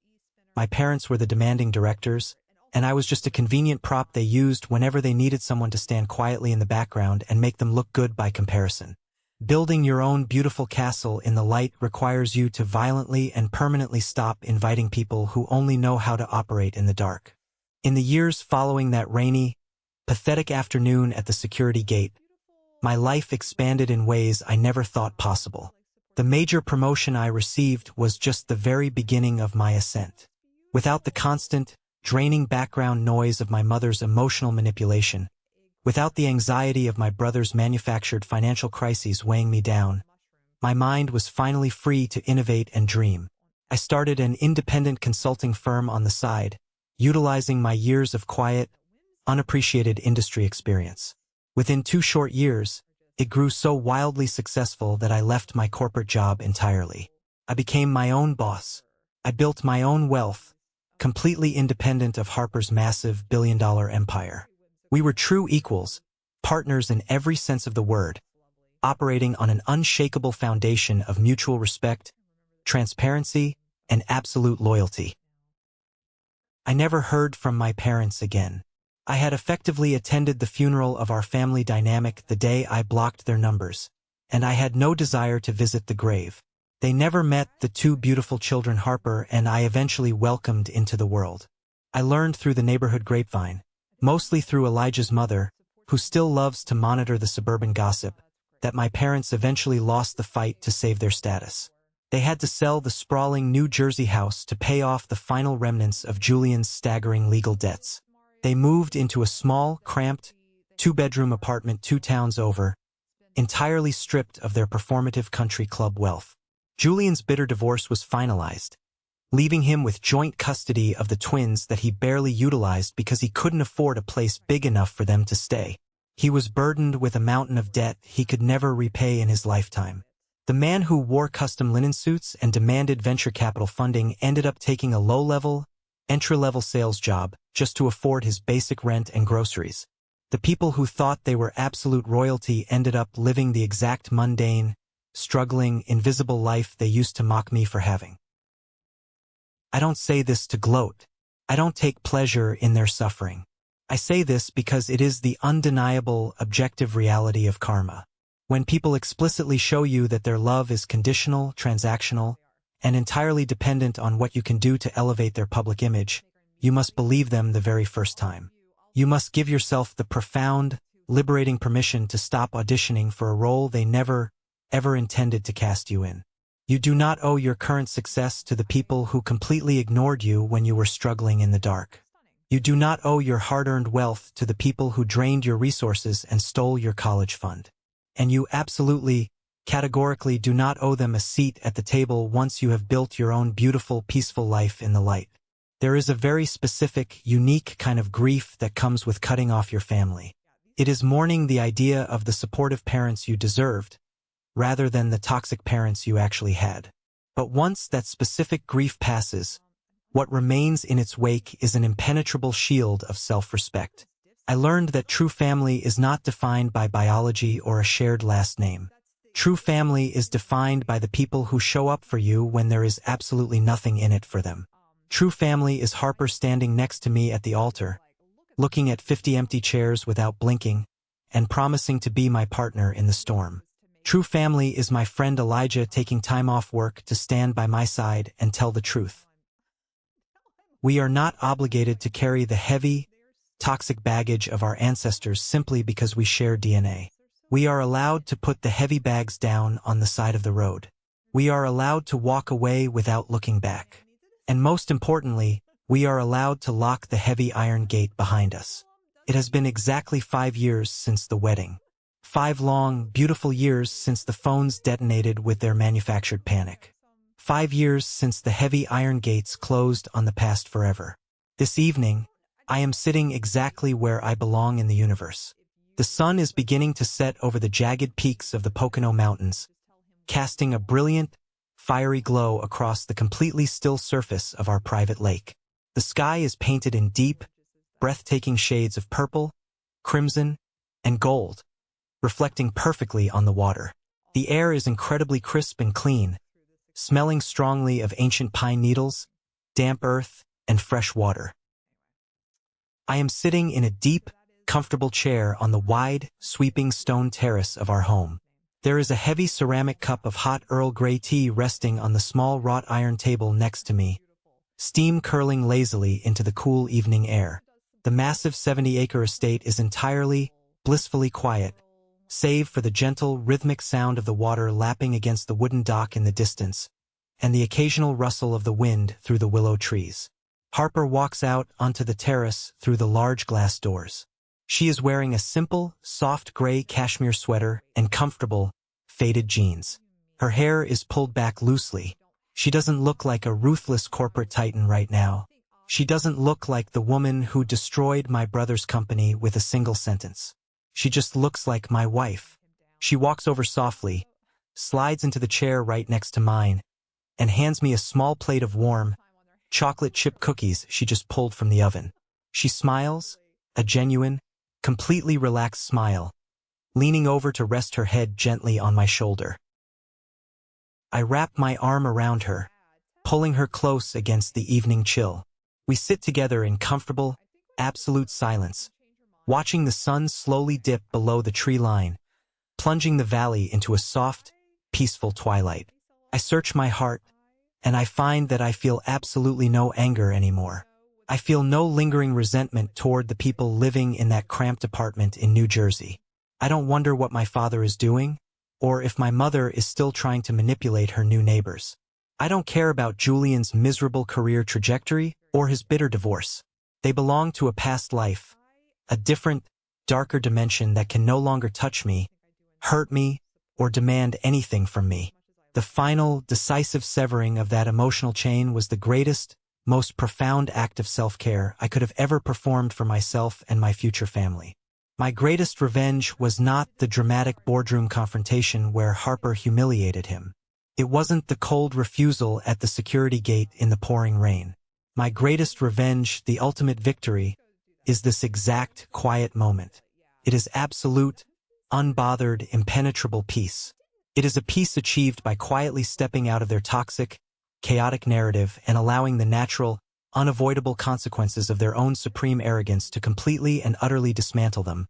My parents were the demanding directors, and I was just a convenient prop they used whenever they needed someone to stand quietly in the background and make them look good by comparison. Building your own beautiful castle in the light requires you to violently and permanently stop inviting people who only know how to operate in the dark. In the years following that rainy, pathetic afternoon at the security gate, my life expanded in ways I never thought possible. The major promotion I received was just the very beginning of my ascent. Without the constant, draining background noise of my mother's emotional manipulation, without the anxiety of my brother's manufactured financial crises weighing me down, my mind was finally free to innovate and dream. I started an independent consulting firm on the side, utilizing my years of quiet, unappreciated industry experience. Within 2 short years, it grew so wildly successful that I left my corporate job entirely. I became my own boss. I built my own wealth, completely independent of Harper's massive billion-dollar empire. We were true equals, partners in every sense of the word, operating on an unshakable foundation of mutual respect, transparency, and absolute loyalty. I never heard from my parents again. I had effectively attended the funeral of our family dynamic the day I blocked their numbers, and I had no desire to visit the grave. They never met the 2 beautiful children Harper and I eventually welcomed into the world. I learned through the neighborhood grapevine, mostly through Elijah's mother, who still loves to monitor the suburban gossip, that my parents eventually lost the fight to save their status. They had to sell the sprawling New Jersey house to pay off the final remnants of Julian's staggering legal debts. They moved into a small, cramped, 2-bedroom apartment 2 towns over, entirely stripped of their performative country club wealth. Julian's bitter divorce was finalized, leaving him with joint custody of the twins that he barely utilized because he couldn't afford a place big enough for them to stay. He was burdened with a mountain of debt he could never repay in his lifetime. The man who wore custom linen suits and demanded venture capital funding ended up taking a low-level, entry-level sales job just to afford his basic rent and groceries. The people who thought they were absolute royalty ended up living the exact mundane, struggling, invisible life they used to mock me for having. I don't say this to gloat. I don't take pleasure in their suffering. I say this because it is the undeniable, objective reality of karma. When people explicitly show you that their love is conditional, transactional, and entirely dependent on what you can do to elevate their public image, you must believe them the very first time. You must give yourself the profound, liberating permission to stop auditioning for a role they never, ever intended to cast you in. You do not owe your current success to the people who completely ignored you when you were struggling in the dark. You do not owe your hard-earned wealth to the people who drained your resources and stole your college fund. And you absolutely, categorically do not owe them a seat at the table once you have built your own beautiful, peaceful life in the light. There is a very specific, unique kind of grief that comes with cutting off your family. It is mourning the idea of the supportive parents you deserved, rather than the toxic parents you actually had. But once that specific grief passes, what remains in its wake is an impenetrable shield of self-respect. I learned that true family is not defined by biology or a shared last name. True family is defined by the people who show up for you when there is absolutely nothing in it for them. True family is Harper standing next to me at the altar, looking at 50 empty chairs without blinking, and promising to be my partner in the storm. True family is my friend Elijah taking time off work to stand by my side and tell the truth. We are not obligated to carry the heavy, toxic baggage of our ancestors simply because we share DNA. We are allowed to put the heavy bags down on the side of the road. We are allowed to walk away without looking back. And most importantly, we are allowed to lock the heavy iron gate behind us. It has been exactly 5 years since the wedding. 5 long, beautiful years since the phones detonated with their manufactured panic. 5 years since the heavy iron gates closed on the past forever. This evening, I am sitting exactly where I belong in the universe. The sun is beginning to set over the jagged peaks of the Pocono Mountains, casting a brilliant, fiery glow across the completely still surface of our private lake. The sky is painted in deep, breathtaking shades of purple, crimson, and gold, reflecting perfectly on the water. The air is incredibly crisp and clean, smelling strongly of ancient pine needles, damp earth, and fresh water. I am sitting in a deep, comfortable chair on the wide, sweeping stone terrace of our home. There is a heavy ceramic cup of hot Earl Grey tea resting on the small wrought iron table next to me, steam curling lazily into the cool evening air. The massive 70-acre estate is entirely, blissfully quiet, save for the gentle, rhythmic sound of the water lapping against the wooden dock in the distance, and the occasional rustle of the wind through the willow trees. Harper walks out onto the terrace through the large glass doors. She is wearing a simple, soft gray cashmere sweater and comfortable, faded jeans. Her hair is pulled back loosely. She doesn't look like a ruthless corporate titan right now. She doesn't look like the woman who destroyed my brother's company with a single sentence. She just looks like my wife. She walks over softly, slides into the chair right next to mine, and hands me a small plate of warm, chocolate chip cookies she just pulled from the oven. She smiles, a genuine, completely relaxed smile, leaning over to rest her head gently on my shoulder. I wrap my arm around her, pulling her close against the evening chill. We sit together in comfortable, absolute silence, watching the sun slowly dip below the tree line, plunging the valley into a soft, peaceful twilight. I search my heart, and I find that I feel absolutely no anger anymore. I feel no lingering resentment toward the people living in that cramped apartment in New Jersey. I don't wonder what my father is doing, or if my mother is still trying to manipulate her new neighbors. I don't care about Julian's miserable career trajectory or his bitter divorce. They belong to a past life, a different, darker dimension that can no longer touch me, hurt me, or demand anything from me. The final, decisive severing of that emotional chain was the greatest, most profound act of self-care I could have ever performed for myself and my future family. My greatest revenge was not the dramatic boardroom confrontation where Harper humiliated him. It wasn't the cold refusal at the security gate in the pouring rain. My greatest revenge, the ultimate victory, is this exact, quiet moment. It is absolute, unbothered, impenetrable peace. It is a peace achieved by quietly stepping out of their toxic, chaotic narrative and allowing the natural, unavoidable consequences of their own supreme arrogance to completely and utterly dismantle them,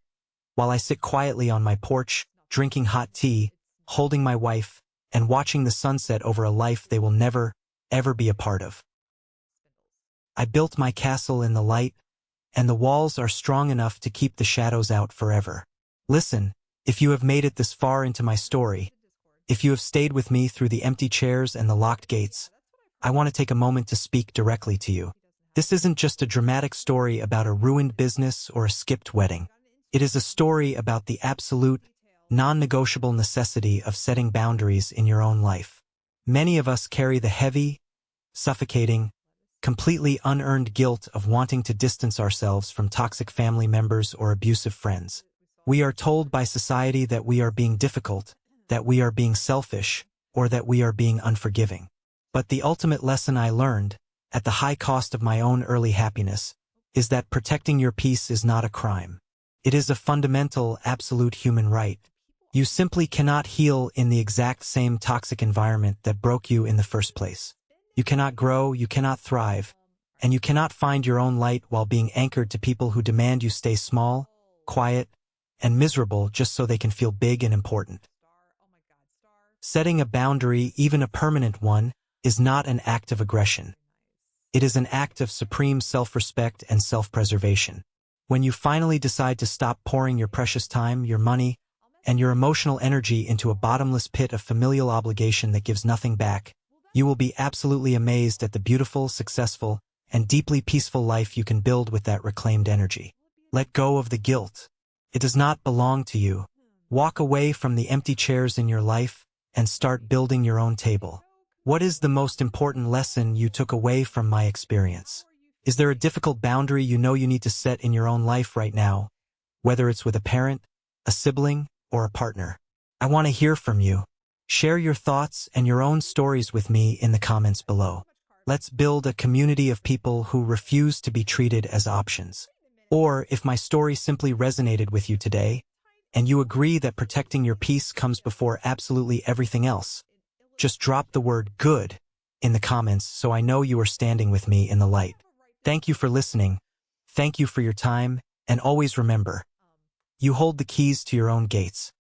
while I sit quietly on my porch, drinking hot tea, holding my wife, and watching the sunset over a life they will never, ever be a part of. I built my castle in the light, and the walls are strong enough to keep the shadows out forever. Listen, if you have made it this far into my story, if you have stayed with me through the empty chairs and the locked gates, I want to take a moment to speak directly to you. This isn't just a dramatic story about a ruined business or a skipped wedding. It is a story about the absolute, non-negotiable necessity of setting boundaries in your own life. Many of us carry the heavy, suffocating, completely unearned guilt of wanting to distance ourselves from toxic family members or abusive friends. We are told by society that we are being difficult, that we are being selfish, or that we are being unforgiving. But the ultimate lesson I learned, at the high cost of my own early happiness, is that protecting your peace is not a crime. It is a fundamental, absolute human right. You simply cannot heal in the exact same toxic environment that broke you in the first place. You cannot grow, you cannot thrive, and you cannot find your own light while being anchored to people who demand you stay small, quiet, and miserable just so they can feel big and important. Setting a boundary, even a permanent one, is not an act of aggression. It is an act of supreme self-respect and self-preservation. When you finally decide to stop pouring your precious time, your money, and your emotional energy into a bottomless pit of familial obligation that gives nothing back, you will be absolutely amazed at the beautiful, successful, and deeply peaceful life you can build with that reclaimed energy. Let go of the guilt. It does not belong to you. Walk away from the empty chairs in your life and start building your own table. What is the most important lesson you took away from my experience? Is there a difficult boundary you know you need to set in your own life right now, whether it's with a parent, a sibling, or a partner? I want to hear from you. Share your thoughts and your own stories with me in the comments below. Let's build a community of people who refuse to be treated as options. Or if my story simply resonated with you today, and you agree that protecting your peace comes before absolutely everything else, just drop the word "good" in the comments so I know you are standing with me in the light. Thank you for listening. Thank you for your time, and always remember, you hold the keys to your own gates.